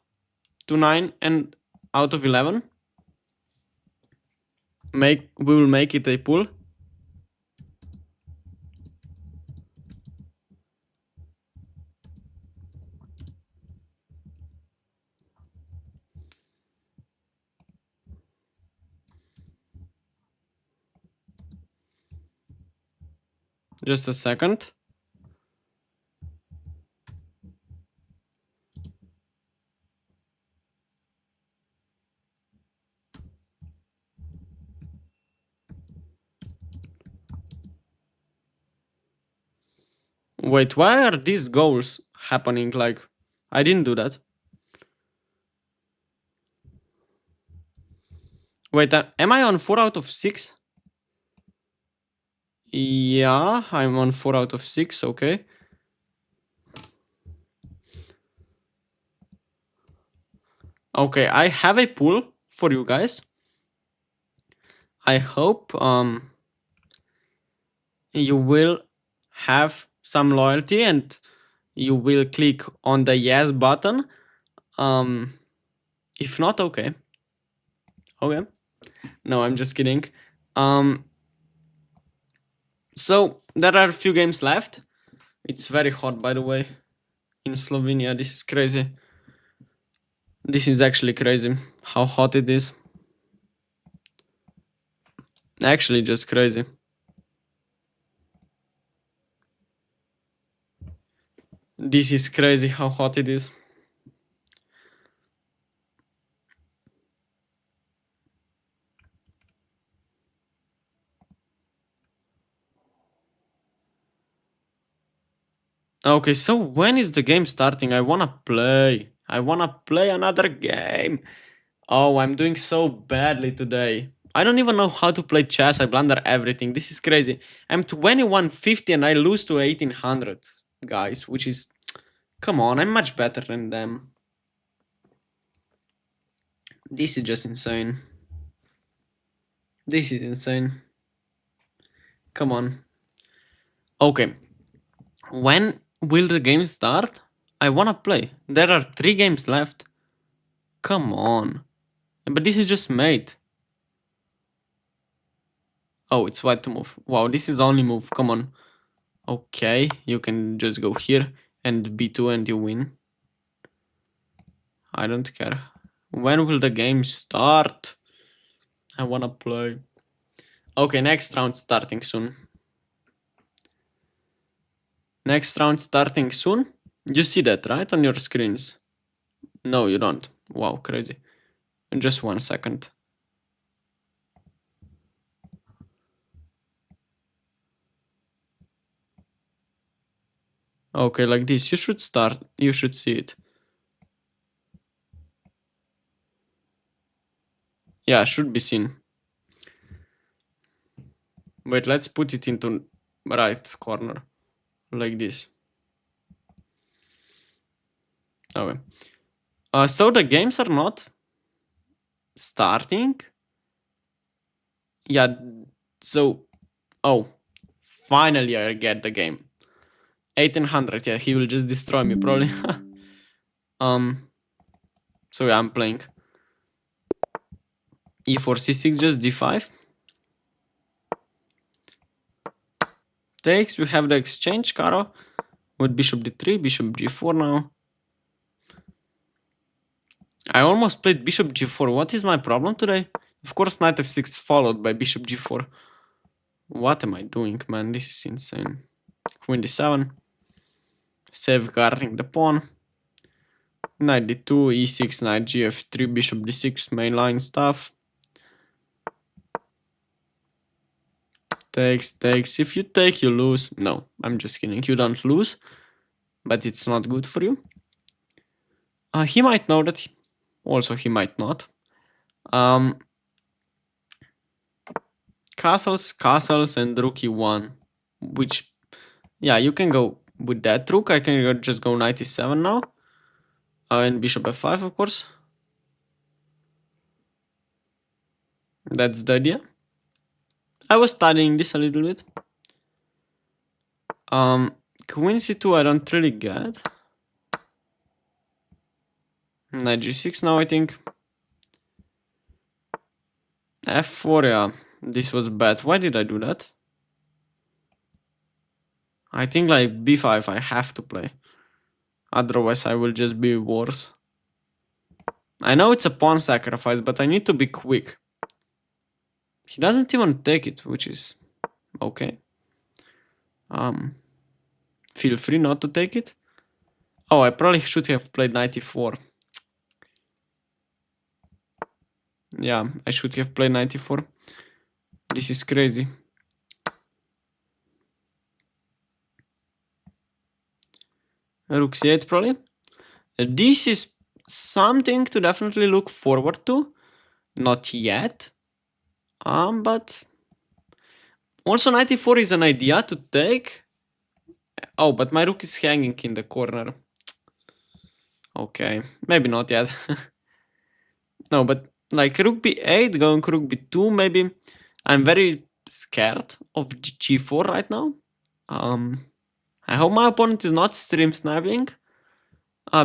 to 9 and out of 11? We will make it a pull. Just a second. Wait, why are these goals happening? Like, I didn't do that. Wait, am I on 4 out of 6? Yeah, I'm on 4 out of 6, okay. Okay, I have a pool for you guys. I hope you will have some loyalty and you will click on the yes button. If not, okay. Okay. No, I'm just kidding. So there are a few games left. It's very hot, by the way, in Slovenia. This is crazy. This is actually crazy how hot it is. Actually, just crazy. This is crazy how hot it is. Okay, so when is the game starting? I wanna play. I wanna play another game. Oh, I'm doing so badly today. I don't even know how to play chess. I blunder everything. This is crazy. I'm 2150 and I lose to 1800 guys, which is... Come on, I'm much better than them. This is just insane. This is insane. Come on. Okay. When will the game start? I wanna play. There are 3 games left. Come on. But this is just mate. Oh, it's white to move. Wow, this is only move. Come on. Okay, you can just go here and b2 and you win. I don't care. When will the game start? I wanna play. Okay, next round starting soon. Next round starting soon? You see that, right, on your screens? No, you don't. Wow, crazy. In just 1 second. Okay, like this. You should start. You should see it. Yeah, should be seen. Wait, let's put it into right corner. Like this. Okay. So the games are not starting. Yeah, so... Oh, finally I get the game. 1800, yeah, he will just destroy me probably. So yeah, I'm playing. e4, c6, just d5. Takes, we have the exchange, Caro. With bishop d3, bishop g4 now. I almost played bishop g4. What is my problem today? Of course, knight f6 followed by bishop g4. What am I doing, man? This is insane. Queen d7. Safeguarding the pawn. Knight d2, e6, knight gf3, bishop d6, mainline stuff. Takes, takes. If you take, you lose. No, I'm just kidding. You don't lose. But it's not good for you. He might know that. Also, he might not. Castles, castles, and rook e1. Which, yeah, you can go with that rook. I can just go knight e7 now. And bishop f5, of course. That's the idea. I was studying this a little bit. Queen c2 I don't really get. Knight g6 now, I think. f4, yeah. This was bad. Why did I do that? I think like b5 I have to play. Otherwise I will just be worse. I know it's a pawn sacrifice, but I need to be quick. He doesn't even take it, which is okay. Feel free not to take it. Oh, I probably should have played knight e4. Yeah, I should have played knight e4. This is crazy. Rook c8 probably. This is something to definitely look forward to. Not yet. But also knight e4 is an idea to take. Oh, but my rook is hanging in the corner. Okay, maybe not yet. No, but like rook b8, going rook b2, maybe. I'm very scared of g4 right now. I hope my opponent is not stream sniping.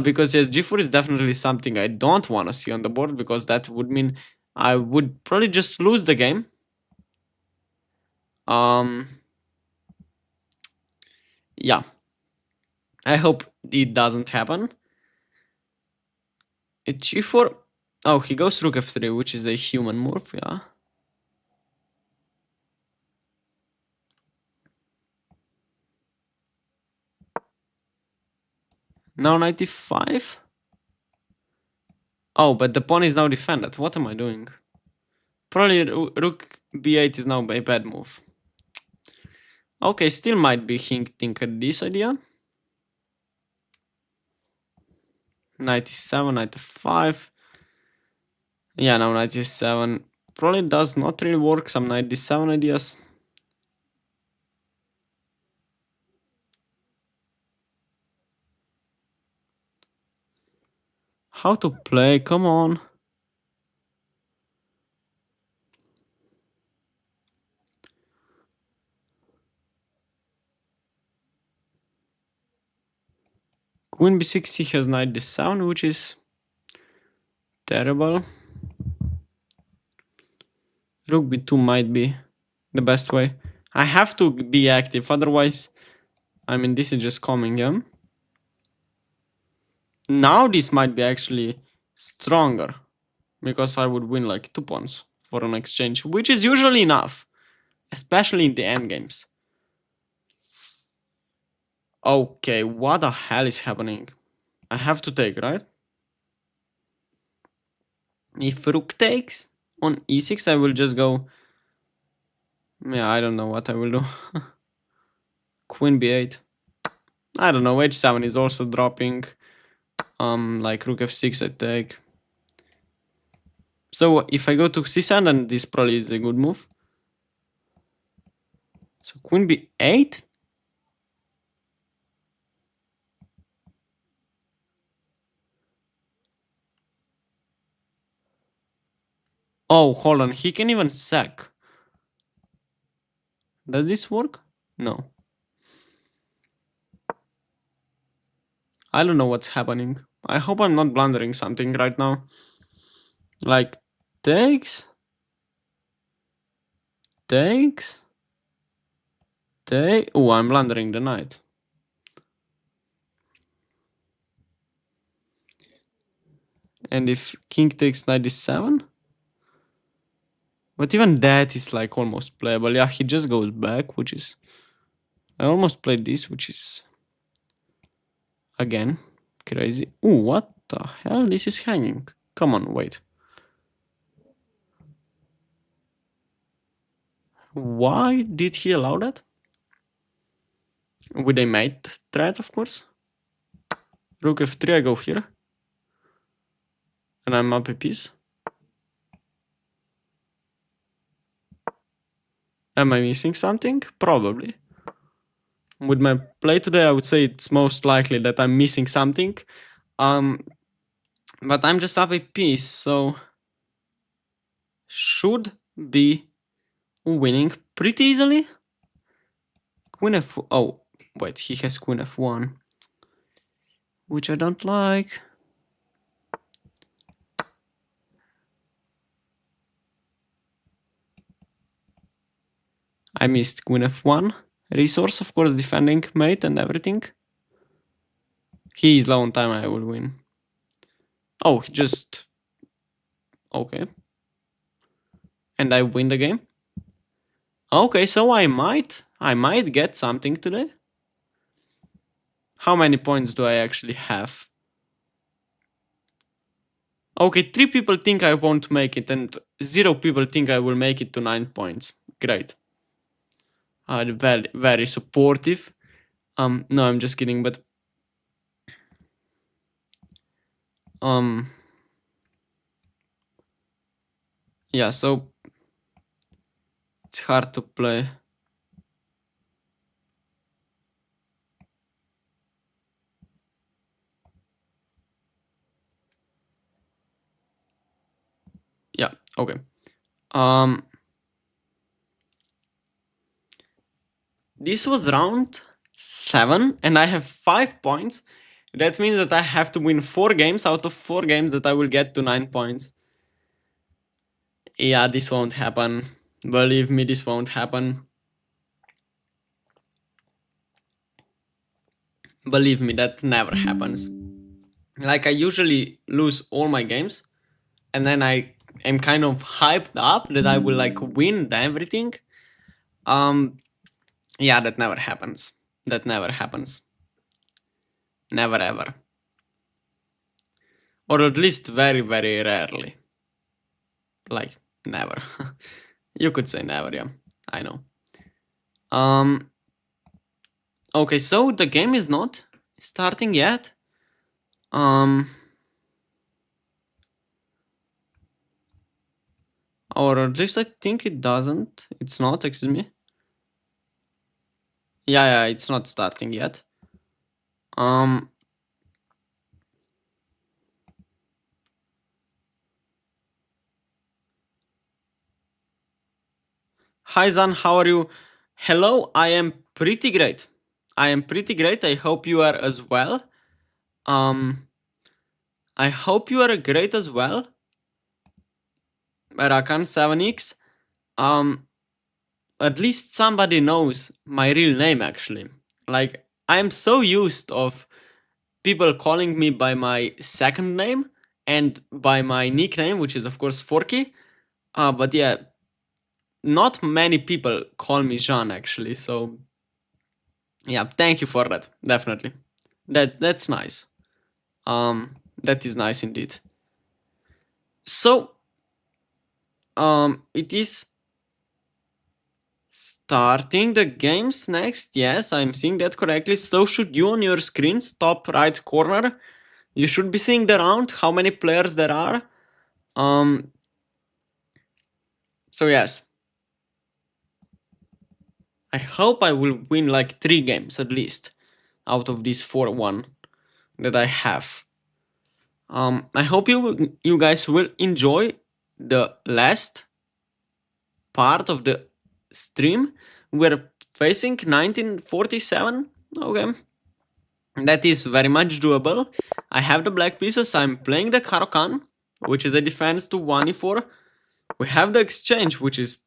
Because yes, g4 is definitely something I don't want to see on the board, because that would mean I would probably just lose the game. Yeah. I hope it doesn't happen. G4. Oh, he goes rook f3, which is a human move, yeah. Now 95. Oh, but the pawn is now defended. What am I doing? Probably rook b8 is now a bad move. Okay, still might be hinting at this idea. 97, 95. Yeah, now 97. Probably does not really work. Some 97 ideas. How to play? Come on. Queen b6, he has 97, which is terrible. Rook b2 might be the best way. I have to be active, otherwise, I mean, this is just coming, yeah? Now this might be actually stronger, because I would win like 2 pawns for an exchange, which is usually enough, especially in the endgames. Okay, what the hell is happening? I have to take, right? If rook takes on e6, I will just go... Yeah, I don't know what I will do. Queen b8. I don't know, h7 is also dropping. Like rook f6 I take. So if I go to c7, then this probably is a good move. So queen b8. Oh, hold on, he can even sack. Does this work? No. I don't know what's happening. I hope I'm not blundering something right now. Like, takes? Takes? Take? Oh, I'm blundering the knight. And if king takes knight d7? But even that is like almost playable. Yeah, he just goes back, which is... I almost played this, which is... Again, crazy. Ooh, what the hell? This is hanging. Come on, wait. Why did he allow that? With a mate threat, of course. Rook f3, I go here. And I'm up a piece. Am I missing something? Probably. With my play today, I would say it's most likely that I'm missing something. But I'm just up a piece, so... Should be winning pretty easily. Queen f... Oh, wait, he has queen f1. Which I don't like. I missed queen f1. Resource, of course, defending mate and everything. He is low on time, I will win. Oh, he just... Okay. And I win the game? Okay, so I might get something today. How many points do I actually have? Okay, 3 people think I won't make it and 0 people think I will make it to 9 points. Great. Very, very supportive. No, I'm just kidding, but... Yeah, so... It's hard to play. Yeah, okay. This was round 7 and I have 5 points. That means that I have to win 4 games out of 4 games that I will get to 9 points. Yeah, this won't happen. Believe me, this won't happen. Believe me, that never happens. Like, I usually lose all my games and then I am kind of hyped up that I will like win everything. Yeah, that never happens. That never happens. Never ever. Or at least very, very rarely. Like, never. You could say never, yeah. I know. Okay, so the game is not starting yet. Or at least I think it doesn't. It's not, excuse me. Yeah, it's not starting yet. Hi Zan, how are you? Hello, I am pretty great. I am pretty great. I hope you are as well. I hope you are great as well. Rakan 7x. At least somebody knows my real name actually. Like, I'm so used of people calling me by my second name and by my nickname, which is of course Forky. But yeah, not many people call me Jean actually, so yeah, thank you for that. Definitely. That's nice. That is nice indeed. So it is starting the games next. Yes, I'm seeing that correctly. So should you on your screen's top right corner, you should be seeing the round, how many players there are. So yes, I hope I will win like 3 games at least out of these 4-1 that I have. I hope you guys will enjoy the last part of the stream. We're facing 1947. Okay, that is very much doable. I have the black pieces. I'm playing the Karokan, which is a defense to 1e4. We have the exchange, which is...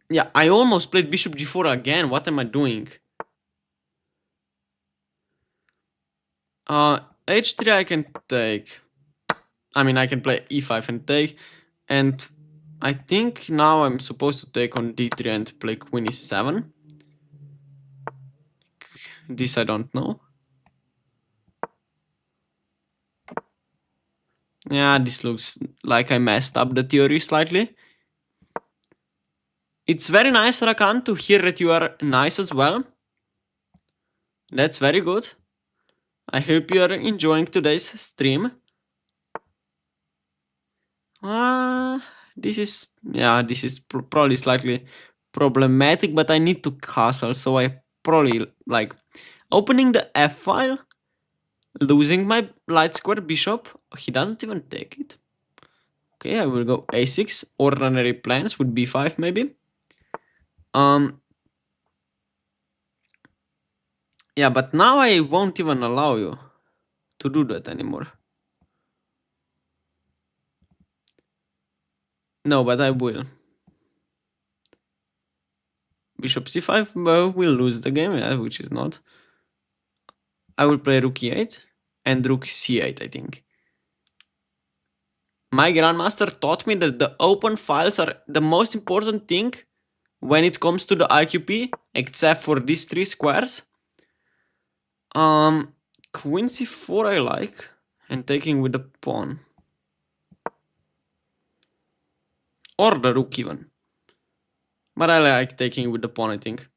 Yeah, I almost played bishop g4 again. What am I doing? H3 I can take. I mean, I can play e5 and take. And I think now I'm supposed to take on d3 and play queen e7. This I don't know. Yeah, this looks like I messed up the theory slightly. It's very nice, Rakan, to hear that you are nice as well. That's very good. I hope you are enjoying today's stream. This is probably slightly problematic, but I need to castle, so I probably like opening the f file, losing my light square bishop. He doesn't even take it. Okay, I will go a6, ordinary plans with b5 maybe. Yeah, but now I won't even allow you to do that anymore. No, but I will. Bishop c5 will lose the game, yeah, which is not. I will play rook e8 and rook c8, I think. My grandmaster taught me that the open files are the most important thing when it comes to the IQP, except for these 3 squares. Queen c4 I like, and taking with the pawn. Or the rook even. But I like taking with the pawn, I think.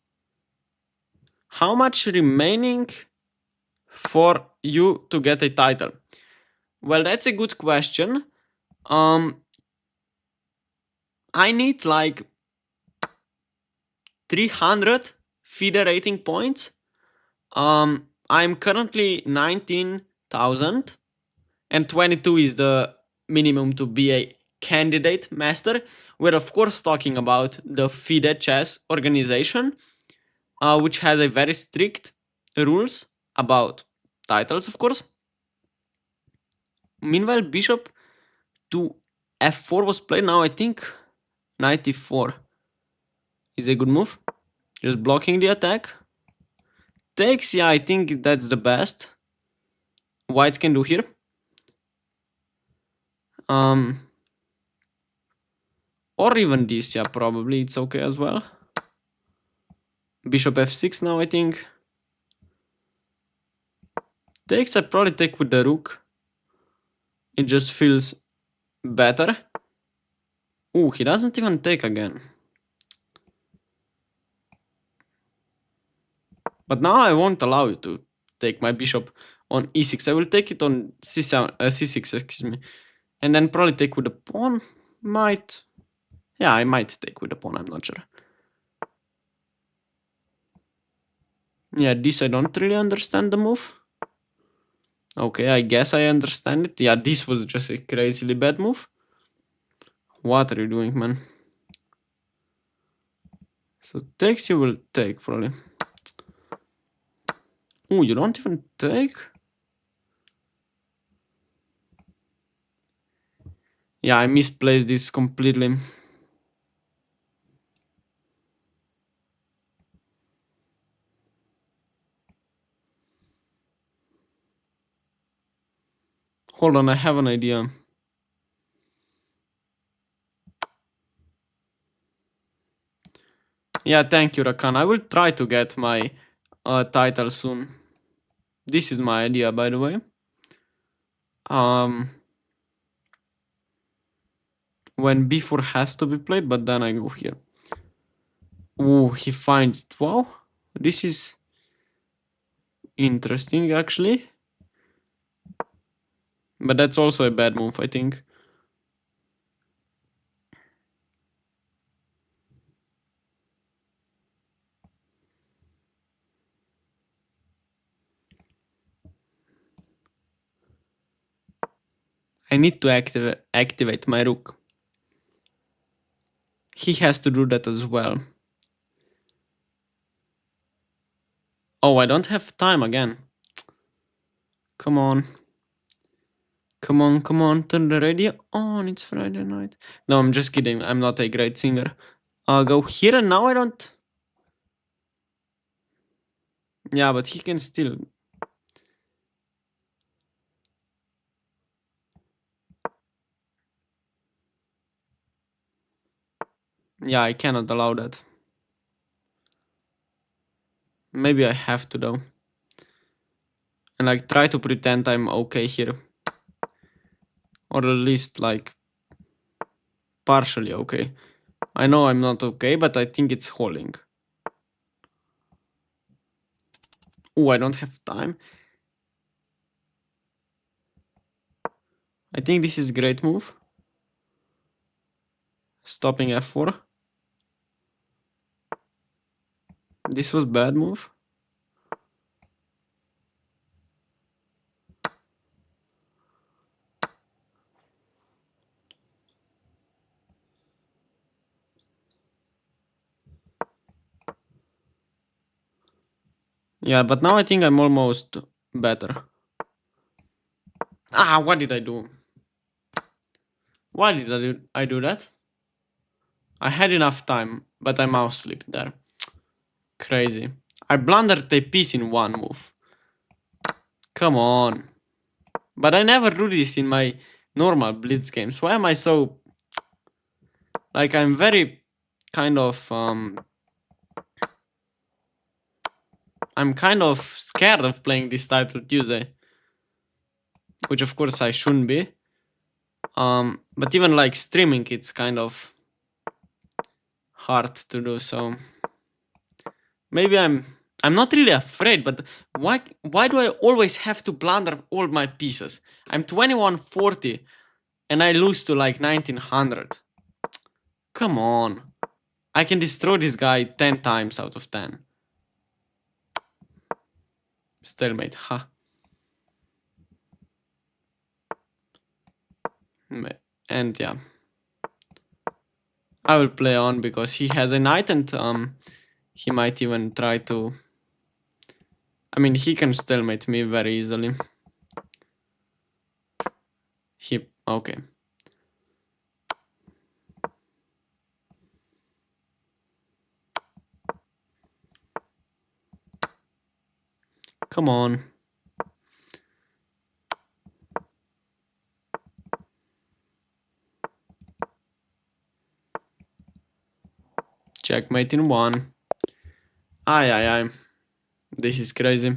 How much remaining for you to get a title? Well, that's a good question. I need like 300 FIDE rating points. I'm currently 19,000 and 22 is the minimum to be a candidate master. We're of course talking about the FIDE chess organization, which has a very strict rules about titles, of course. Meanwhile, bishop to f4 was played. Now I think knight e4 is a good move. Just blocking the attack. Takes, yeah, I think that's the best white can do here. Or even this, yeah, probably it's okay as well. Bishop f6 now, I think. Takes, I probably take with the rook. It just feels better. Ooh, he doesn't even take again. But now I won't allow you to take my bishop on e6. I will take it on c6, excuse me. And then probably take with the pawn. Might. Yeah, I might take with the pawn, I'm not sure. Yeah, this I don't really understand the move. Okay, I guess I understand it. Yeah, this was just a crazily bad move. What are you doing, man? So takes you will take, probably. Oh, you don't even take? Yeah, I misplaced this completely. Hold on, I have an idea. Yeah, thank you, Rakan. I will try to get my title soon. This is my idea, by the way. When b4 has to be played, but then I go here. Oh, he finds 12. This is interesting, actually. But that's also a bad move, I think. I need to activate my rook. He has to do that as well. Oh, I don't have time again. Come on. Come on, come on, turn the radio on. It's Friday night. No, I'm just kidding. I'm not a great singer. I'll go here and now I don't. Yeah, but he can still. Yeah, I cannot allow that. Maybe I have to though. And like try to pretend I'm okay here. Or at least like partially okay. I know I'm not okay, but I think it's holding. Oh, I don't have time. I think this is great move. Stopping f4. This was bad move. Yeah, but now I think I'm almost better. Ah, what did I do? Why did I do that? I had enough time, but I mouse slipped there. Crazy. I blundered a piece in one move. Come on. But I never do this in my normal Blitz games. Why am I so... Like, I'm very kind of... I'm kind of scared of playing this title Tuesday. Which of course I shouldn't be. But even like streaming, it's kind of hard to do, so... Maybe I'm not really afraid, but why do I always have to blunder all my pieces? I'm 2140 and I lose to like 1900. Come on. I can destroy this guy 10 times out of 10. Stalemate, ha. And yeah. I will play on because he has a knight and he might even try to... I mean, he can stalemate me very easily. Okay. Come on. Checkmate in one. Aye. This is crazy.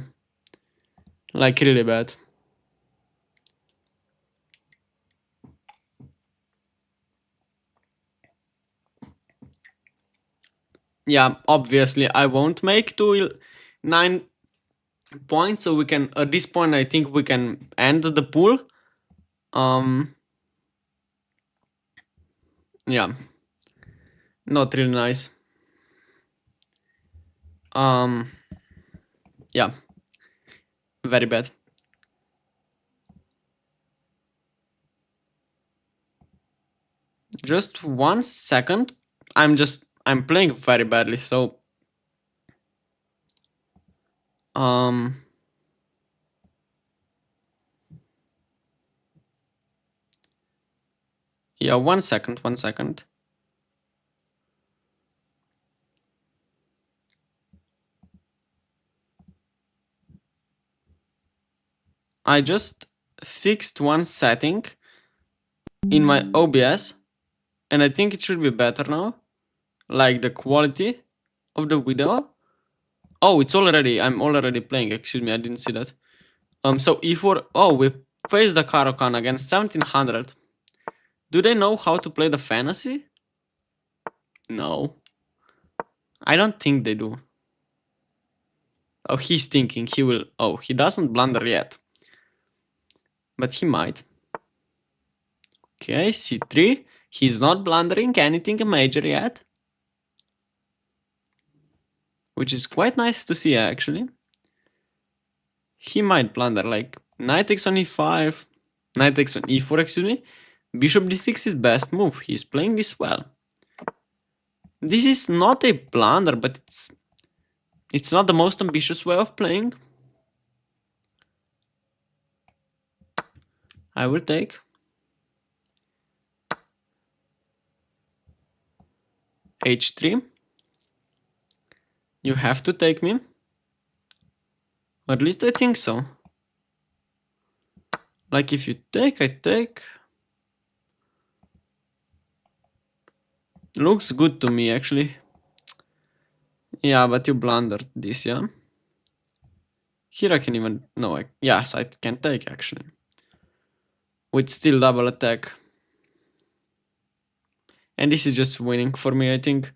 Like really bad. Yeah, obviously I won't make 9 points, so we can, at this point I think we can end the pool. Yeah, not really nice. Yeah, very bad. Just 1 second. I'm playing very badly, so yeah, 1 second, 1 second. I just fixed one setting in my OBS, and I think it should be better now. Like the quality of the video. Oh, I'm already playing. Excuse me, I didn't see that. So E4. Oh, we faced the Karokan against 1700. Do they know how to play the fantasy? No. I don't think they do. Oh, he's thinking he will. Oh, he doesn't blunder yet. But he might. Okay, C3. He's not blundering anything major yet. Which is quite nice to see, actually. He might blunder, like knight takes on E5, knight takes on E4, excuse me. Bishop D6 is best move. He's playing this well. This is not a blunder, but it's not the most ambitious way of playing. I will take. H3. You have to take me. Or at least I think so. Like if you take, I take. Looks good to me, actually. Yeah, but you blundered this, yeah? Here I can even... No, yes, I can take, actually. With still double attack. And this is just winning for me, I think.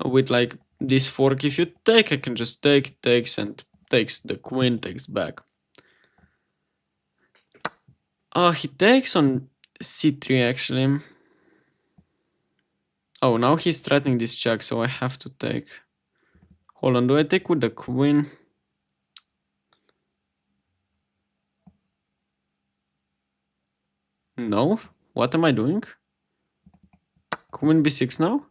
With like this fork, if you take, I can just take, takes, and takes the queen, takes back. Oh, he takes on C3, actually. Oh, now he's threatening this check, so I have to take. Hold on, do I take with the queen? No? What am I doing? Queen B6 now?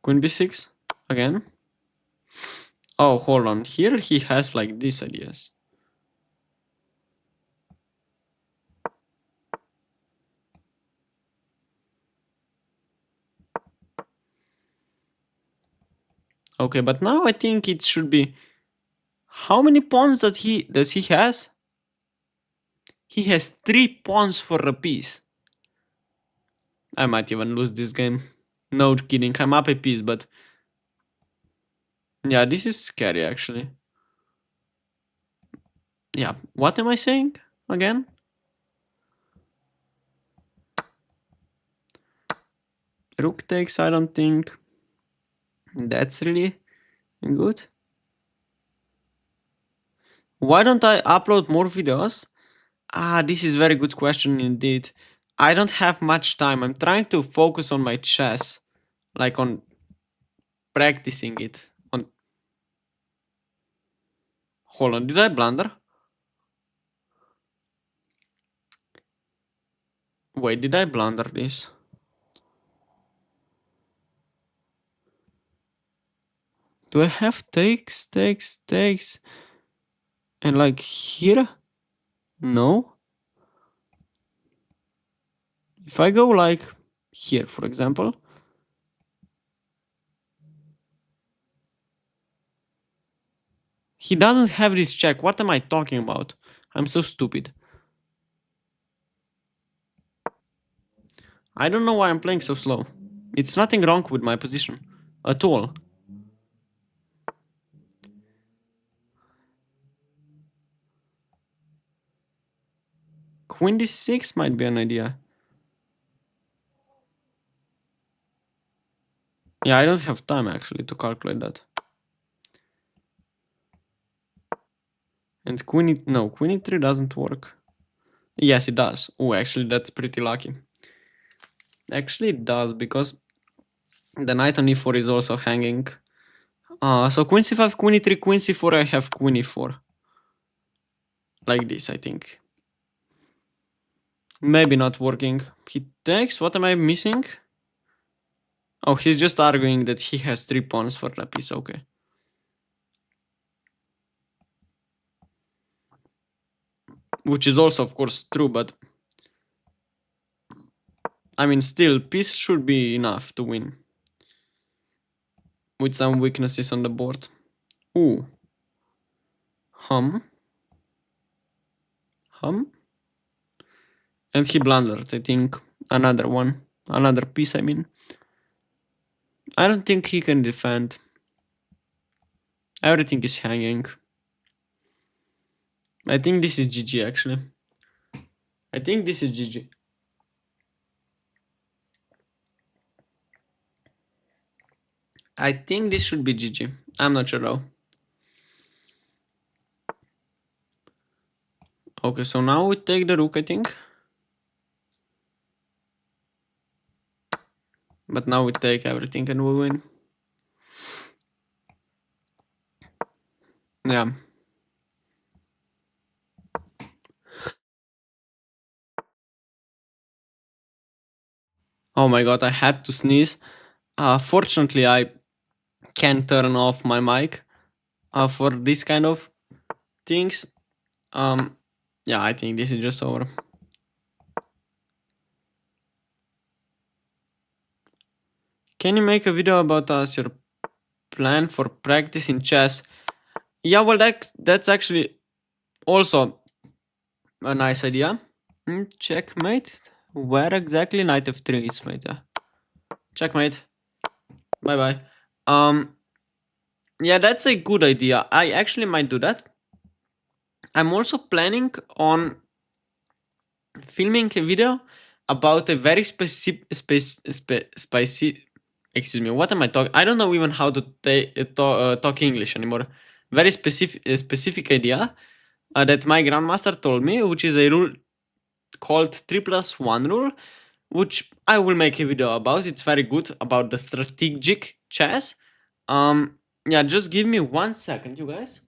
Queen B6 again? Oh, hold on. Here he has like these ideas. Okay, but now I think it should be... How many pawns does he has? He has 3 pawns for a piece. I might even lose this game. No kidding, I'm up a piece, but... Yeah, this is scary, actually. Yeah, what am I saying again? Rook takes, I don't think. That's really good. Why don't I upload more videos? This is very good question indeed. I don't have much time. I'm trying to focus on my chess. Like on practicing it. Hold on, did I blunder? Wait, did I blunder this? Do I have takes? And like here? No. If I go like here, for example. He doesn't have this check. What am I talking about? I'm so stupid. I don't know why I'm playing so slow. It's nothing wrong with my position. At all. Queen d6 might be an idea. Yeah, I don't have time actually to calculate that. And queen e3 doesn't work. Yes, it does. Oh, actually, that's pretty lucky. Actually, it does, because the knight on e4 is also hanging. So queen c5, queen e3, queen c4, I have queen e4. Like this, I think. Maybe not working. He takes, what am I missing? Oh, he's just arguing that he has 3 pawns for that piece, okay. Which is also, of course, true, but I mean, still, piece should be enough to win. With some weaknesses on the board. Ooh. Hum. And he blundered, I think. Another one. Another piece, I mean. I don't think he can defend. Everything is hanging. I think this is GG, actually. I think this is GG. I think this should be GG. I'm not sure though. Okay, so now we take the rook, I think. But now we take everything and we win. Yeah. Oh my god, I had to sneeze. Fortunately, I can turn off my mic for this kind of things. Yeah, I think this is just over. Can you make a video about your plan for practicing chess? Yeah, well, that's actually also a nice idea. Checkmate. Where exactly? Knight f3 is mate. Yeah. Checkmate. Bye bye. Yeah, that's a good idea. I actually might do that. I'm also planning on filming a video about a very specific excuse me, what am I talking? I don't know even how to talk English anymore. Very specific idea that my grandmaster told me, which is a rule called 3+1 rule, which I will make a video about. It's very good about the strategic chess. Yeah, just give me 1 second, you guys.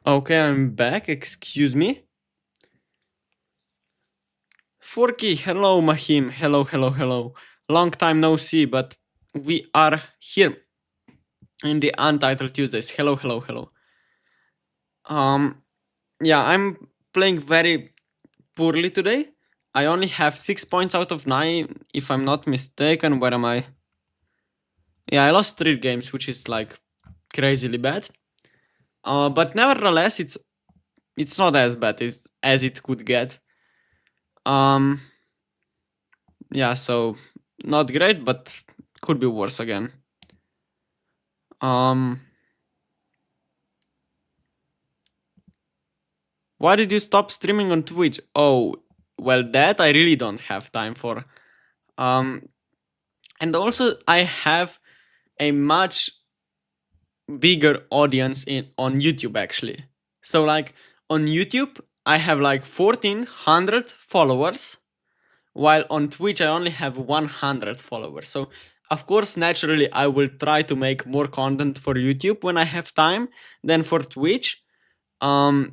Okay, I'm back. Excuse me. Forky, hello Mahim. Hello, hello, hello. Long time no see, but we are here in the Untitled Tuesdays. Hello, hello, hello. Yeah, I'm playing very poorly today. I only have 6 points out of 9, if I'm not mistaken. Where am I? Yeah, I lost 3 games, which is like crazily bad. But nevertheless, it's not as bad as it could get. Yeah, so not great, but could be worse again. Why did you stop streaming on Twitch? Oh, well, that I really don't have time for. And also I have a much bigger audience on YouTube actually. So like on YouTube, I have like 1400 followers, while on Twitch I only have 100 followers. So of course, naturally, I will try to make more content for YouTube when I have time than for Twitch. Yeah,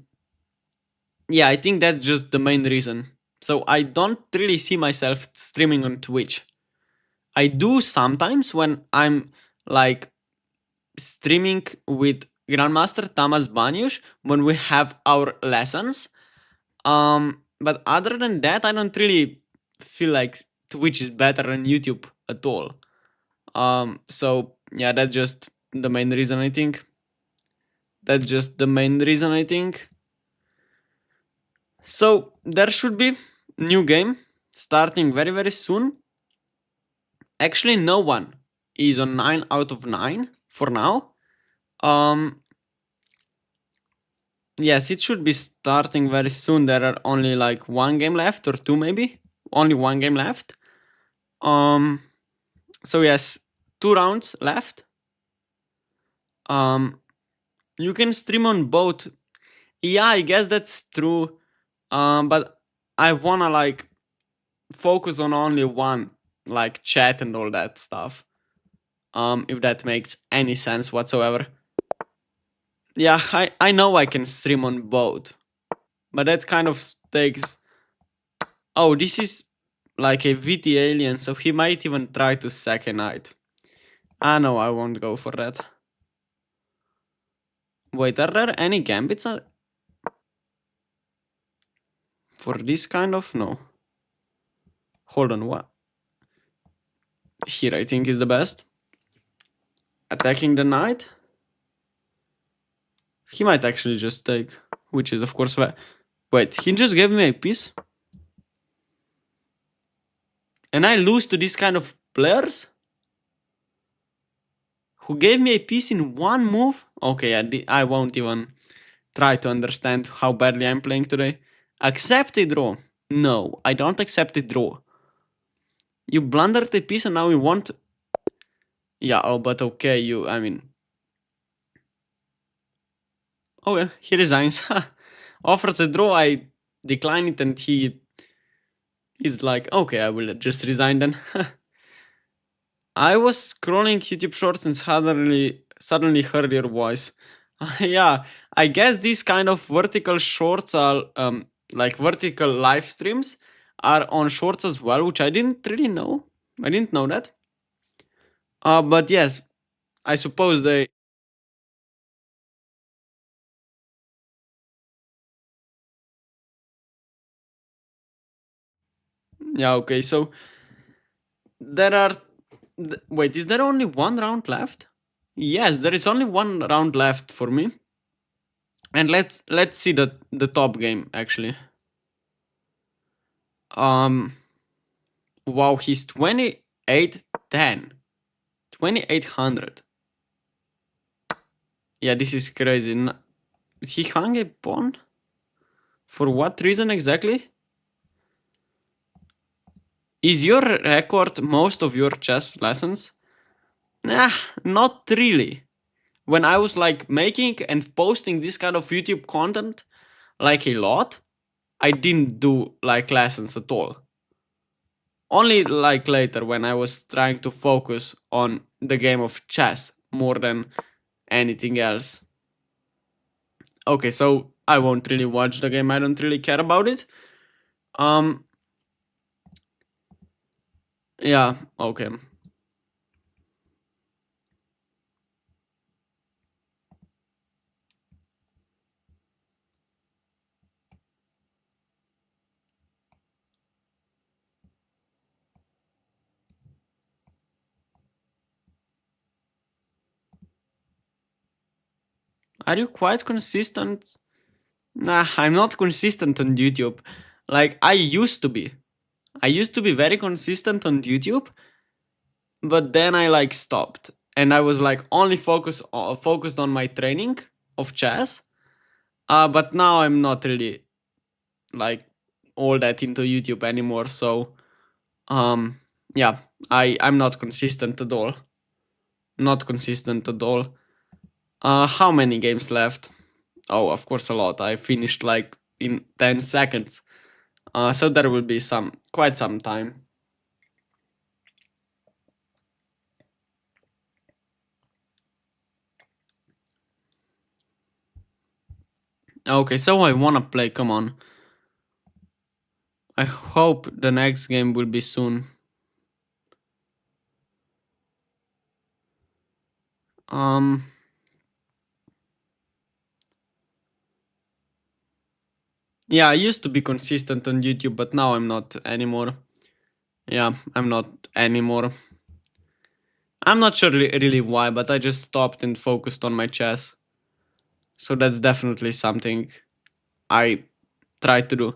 I think that's just the main reason. So I don't really see myself streaming on Twitch. I do sometimes when I'm like streaming with Grandmaster Tamas Banyush when we have our lessons. But other than that, I don't really feel like Twitch is better than YouTube at all. So yeah, that's just the main reason I think. That's just the main reason I think. So there should be new game starting very soon. Actually, no one is on 9 out of 9 for now. Yes, it should be starting very soon. There are only like 1 game left, or 2 maybe. Only 1 game left. So yes, 2 rounds left. You can stream on both. Yeah, I guess that's true. But I wanna like focus on only one, like chat and all that stuff. If that makes any sense whatsoever. Yeah, I know I can stream on both, but that kind of takes. Oh, this is like a VT alien, so he might even try to sack a knight. Ah, no, I won't go for that. Wait, are there any gambits for this kind of? No. Hold on, what? Here I think is the best. Attacking the knight. He might actually just take, which is of course. Wait, he just gave me a piece? And I lose to this kind of players? Who gave me a piece in one move? Okay, I won't even try to understand how badly I'm playing today. Accept a draw. No, I don't accept a draw. You blundered a piece and now you want... Yeah, oh, but okay, I mean... Oh yeah, he resigns. Offers a draw, I decline it and he is like, okay, I will just resign then. I was scrolling YouTube Shorts and suddenly heard your voice. Yeah, I guess these kind of vertical shorts are like vertical live streams are on shorts as well, which I didn't really know. I didn't know that. But yes, I suppose they... Yeah, okay, so there are... Wait, is there only 1 round left? Yes, there is only 1 round left for me. And let's see the top game actually. Wow, he's 2810. 2800. Yeah, this is crazy. He hung a pawn? For what reason exactly? Is your record most of your chess lessons? Nah, not really. When I was like making and posting this kind of YouTube content, like a lot, I didn't do like lessons at all. Only like later when I was trying to focus on the game of chess more than anything else. Okay, so I won't really watch the game. I don't really care about it. Yeah, okay. Are you quite consistent? Nah, I'm not consistent on YouTube. Like, I used to be. I used to be very consistent on YouTube, but then I like stopped. And I was like only focused on my training of chess. But now I'm not really like all that into YouTube anymore. So yeah, I'm not consistent at all. Not consistent at all. How many games left? Oh, of course, a lot. I finished like in 10 seconds. So there will be quite some time. Okay, so I wanna play, come on. I hope the next game will be soon. Yeah, I used to be consistent on YouTube, but now I'm not anymore. Yeah, I'm not anymore. I'm not sure really why, but I just stopped and focused on my chess. So that's definitely something I try to do.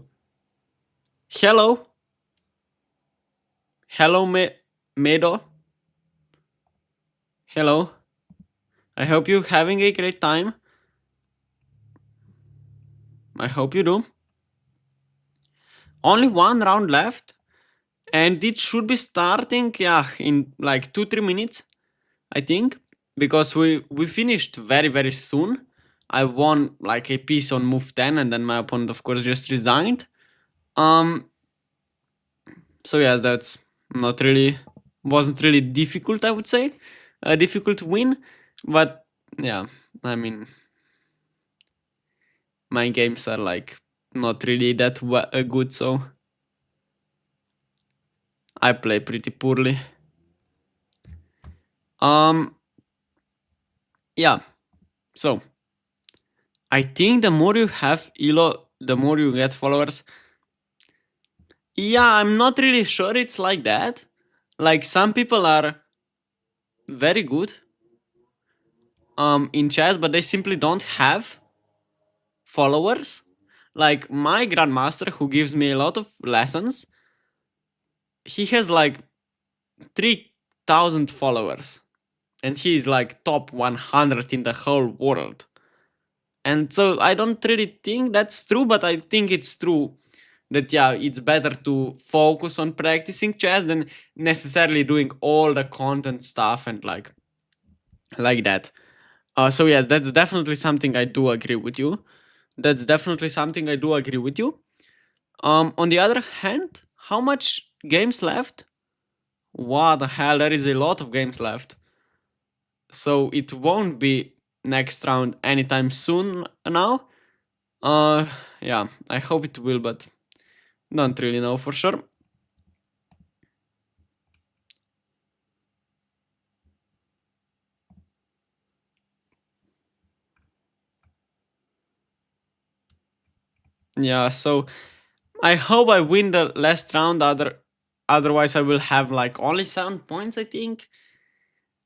Hello? Hello, Medo? Hello. I hope you're having a great time. I hope you do. Only one round left, and it should be starting, yeah, in like 2-3 minutes, I think, because we finished very soon. I won like a piece on move 10, and then my opponent, of course, just resigned. Um. So yes, that's not really wasn't really difficult. I would say a difficult win, but yeah, I mean, my games are like not really that good, so I play pretty poorly. Um. Yeah. So I think the more you have elo, the more you get followers. Yeah, I'm not really sure it's like that. Like some people are very good in chess, but they simply don't have followers. Like my grandmaster who gives me a lot of lessons, he has like 3,000 followers and he's like top 100 in the whole world. And so I don't really think that's true, but I think it's true that yeah, it's better to focus on practicing chess than necessarily doing all the content stuff and like that. So yes, that's definitely something I do agree with you. That's definitely something I do agree with you. On the other hand, how much games left? What the hell? There is a lot of games left. So it won't be next round anytime soon now. Uh, yeah, I hope it will, but don't really know for sure. Yeah, so I hope I win the last round. Otherwise, I will have like only 7 points, I think,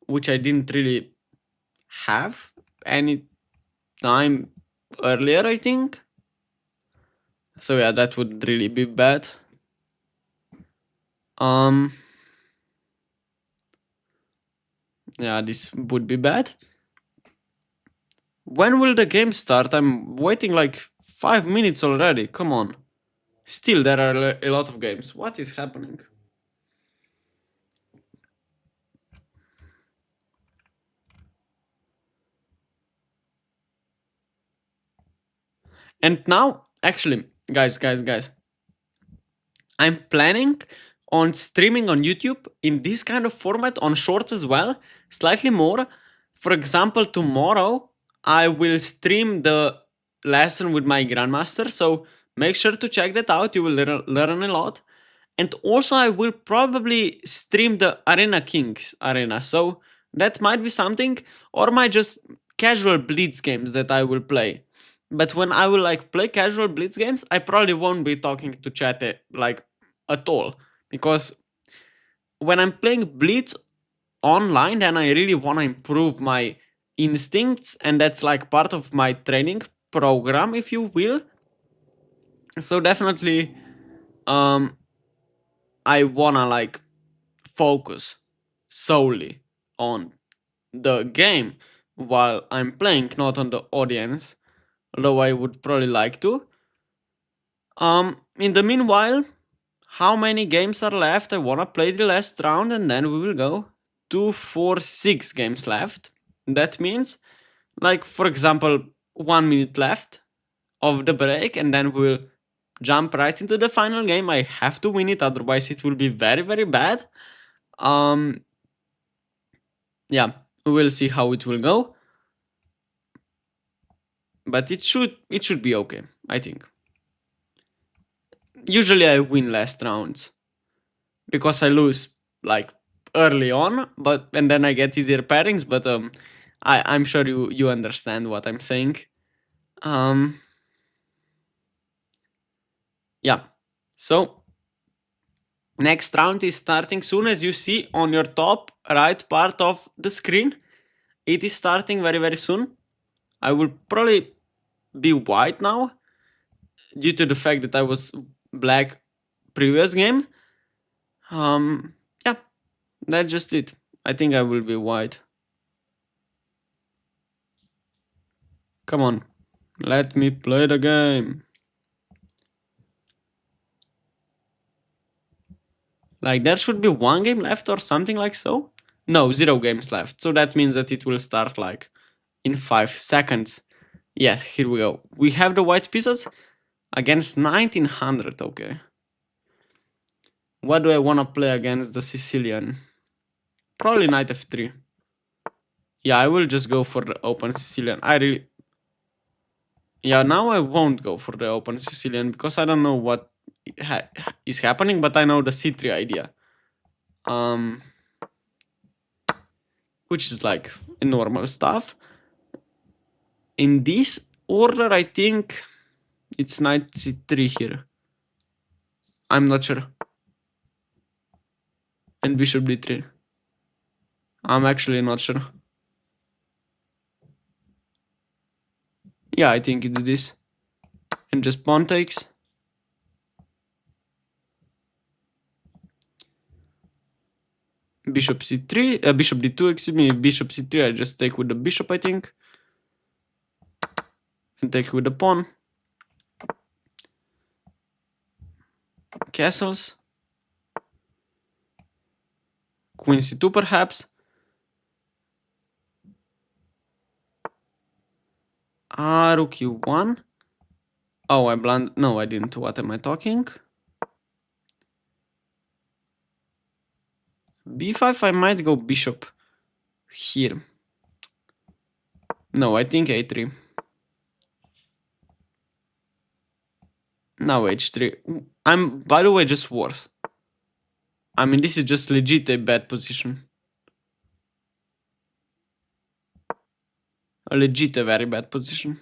which I didn't really have any time earlier, I think. So yeah, that would really be bad. Um, yeah, this would be bad. When will the game start? I'm waiting like 5 minutes already. Come on. Still, there are a lot of games. What is happening? And now, actually, guys, I'm planning on streaming on YouTube in this kind of format on shorts as well, slightly more. For example, tomorrow I will stream the lesson with my grandmaster, so make sure to check that out. You will learn a lot. And also, I will probably stream the Arena Kings arena, so that might be something, or my just casual Blitz games that I will play. But when I will like play casual Blitz games, I probably won't be talking to chat like at all, because when I'm playing Blitz online, then I really want to improve my instincts, and that's like part of my training program, if you will. So definitely, um, I wanna like focus solely on the game while I'm playing, not on the audience, although I would probably like to. In the meanwhile, how many games are left? I wanna play the last round and then we will go. 2, 4, 6 games left. That means, like, for example, 1 minute left of the break, and then we'll jump right into the final game. I have to win it, otherwise, it will be very bad. Yeah, we'll see how it will go, but it should be okay, I think. Usually I win last rounds because I lose like early on, but and then I get easier pairings, but I'm sure you understand what I'm saying. um yeah, so next round is starting soon. As you see on your top right part of the screen, it is starting very soon. I will probably be white now due to the fact that I was black previous game. Yeah, that's just it. I think I will be white. Come on. Let me play the game. Like, there should be 1 game left or something like so? No, 0 games left. So that means that it will start like in 5 seconds. Yeah, here we go. We have the white pieces against 1900, okay. What do I want to play against the Sicilian? Probably knight f3. Yeah, I will just go for the open Sicilian. Yeah, now I won't go for the open Sicilian because I don't know what is happening, but I know the c3 idea. Which is like normal stuff. In this order, I think it's knight c3 here. I'm not sure. And bishop d3. I'm actually not sure. Yeah, I think it's this. And just pawn takes. Bishop c3, bishop d2, excuse me, bishop c3, I just take with the bishop, I think. And take with the pawn. Castles. Queen c2 perhaps. Rook e1. Oh, I blundered. No, I didn't. What am I talking? b5, I might go bishop here. No, I think a3. Now h3. I'm, by the way, just worse. I mean, this is just legit a bad position. A legit a very bad position.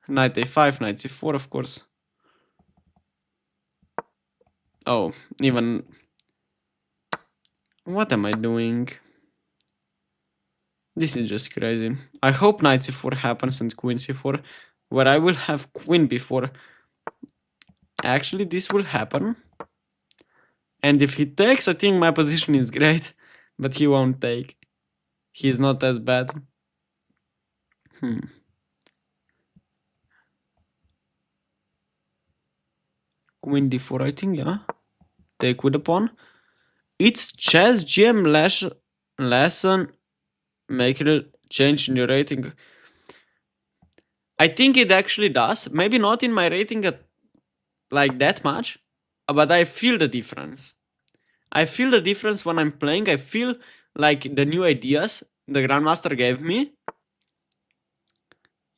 Knight a5, knight c4, of course. Oh, even... What am I doing? This is just crazy. I hope knight c4 happens and queen c4, where I will have queen b4. Actually, this will happen. And if he takes, I think my position is great. But he won't take. He's not as bad. Queen d4, I think, yeah. Take with the pawn. It's chess GM lesson. Make a change in your rating. I think it actually does. Maybe not in my rating like that much, but I feel the difference. I feel the difference when I'm playing. I feel like the new ideas the Grandmaster gave me.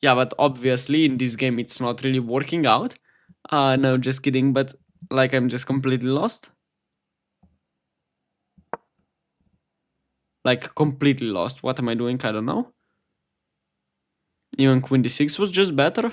Yeah, but obviously in this game it's not really working out. No, just kidding, but like I'm just completely lost. Like completely lost. What am I doing? I don't know. Even queen d6 was just better.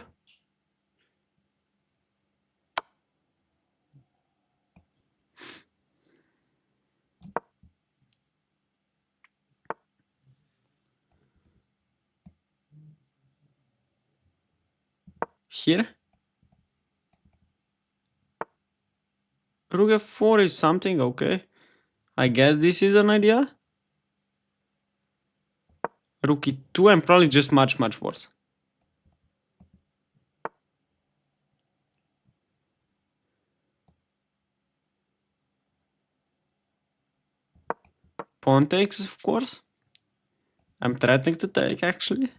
Here. Rook f4 is something, okay. I guess this is an idea. Rook e2, I'm probably just much worse. Pawn takes, of course. I'm threatening to take, actually.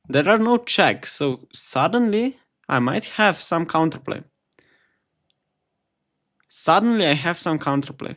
There are no checks, so suddenly I might have some counterplay. Suddenly I have some counterplay.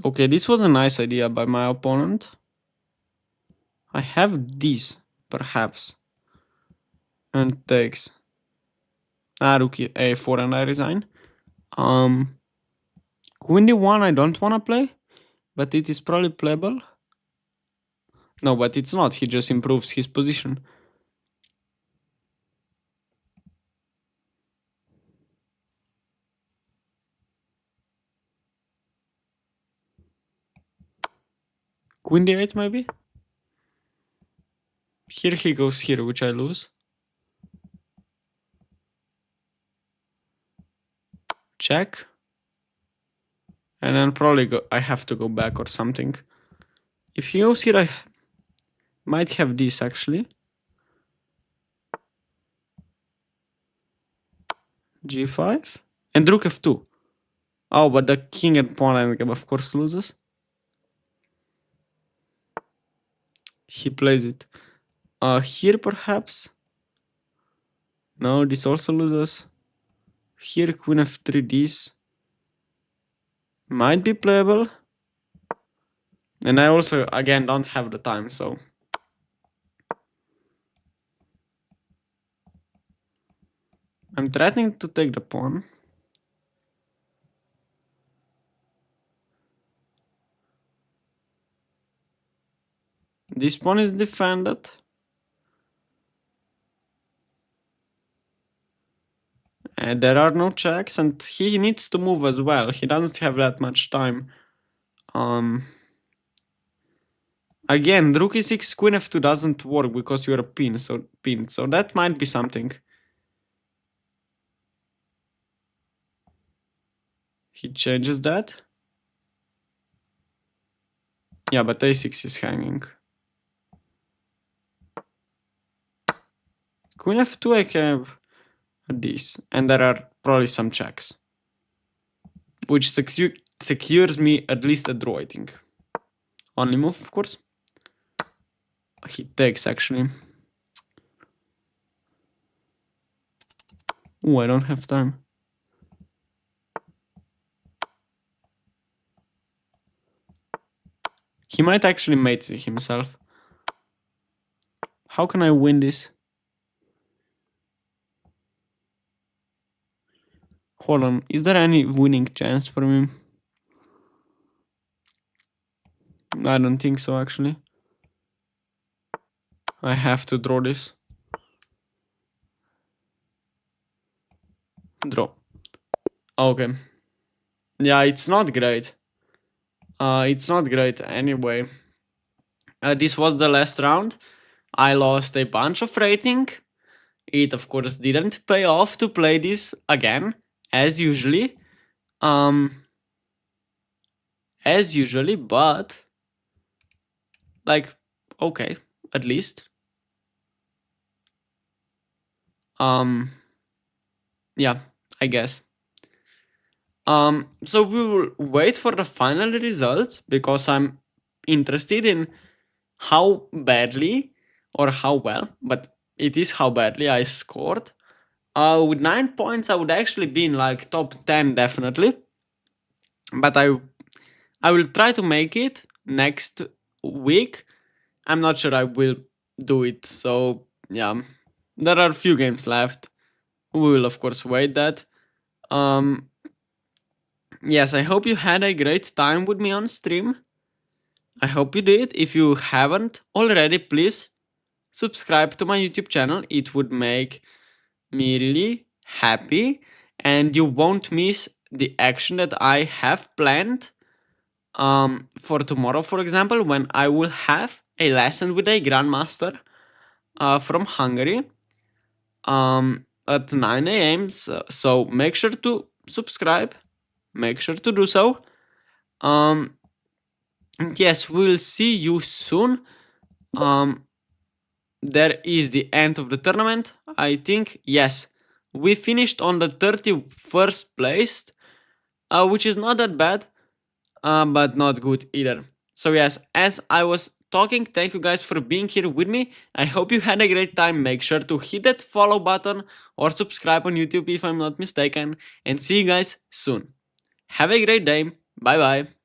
Okay, this was a nice idea by my opponent. I have this, perhaps. And takes. Rook a4 and I resign. Queen d1 I don't wanna play, but it is probably playable. No, but it's not, he just improves his position. Queen d8 maybe? Here he goes here, which I lose. Check. And then probably I have to go back or something. If he goes here, I might have this actually. G5 and rook f2. Oh, but the king and pawn endgame of course loses. He plays it. Here perhaps. No, this also loses. Here queen f3, this might be playable. And I also again don't have the time, so I'm threatening to take the pawn. This pawn is defended. And there are no checks, and he needs to move as well. He doesn't have that much time. Again, rook e6, queen f2 doesn't work because you're pinned, so that might be something. He changes that. Yeah, but a6 is hanging. Queen f2, I have this, and there are probably some checks, which secures me at least a draw, I think. Only move, of course. He takes, actually. Oh, I don't have time. He might actually mate himself. How can I win this? Hold on, is there any winning chance for me? I don't think so, actually. I have to draw this. Draw. Okay. Yeah, it's not great. It's not great anyway. This was the last round. I lost a bunch of rating. It of course didn't pay off to play this again, as usually. But like, okay, at least. Yeah, I guess. So we will wait for the final results because I'm interested in how badly or how well, but it is how badly I scored. With 9 points, I would actually be in like top 10 definitely. But I will try to make it next week. I'm not sure I will do it. So yeah, there are a few games left. We will of course wait that. Yes, I hope you had a great time with me on stream. I hope you did. If you haven't already, please subscribe to my YouTube channel. It would make me really happy and you won't miss the action that I have planned for tomorrow, for example, when I will have a lesson with a grandmaster from Hungary at 9 a.m. So make sure to subscribe. Make sure to do so. Yes, we'll see you soon. There is the end of the tournament. I think, yes, we finished on the 31st place, which is not that bad, but not good either. So yes, as I was talking, thank you guys for being here with me. I hope you had a great time. Make sure to hit that follow button or subscribe on YouTube if I'm not mistaken. And see you guys soon. Have a great day. Bye bye.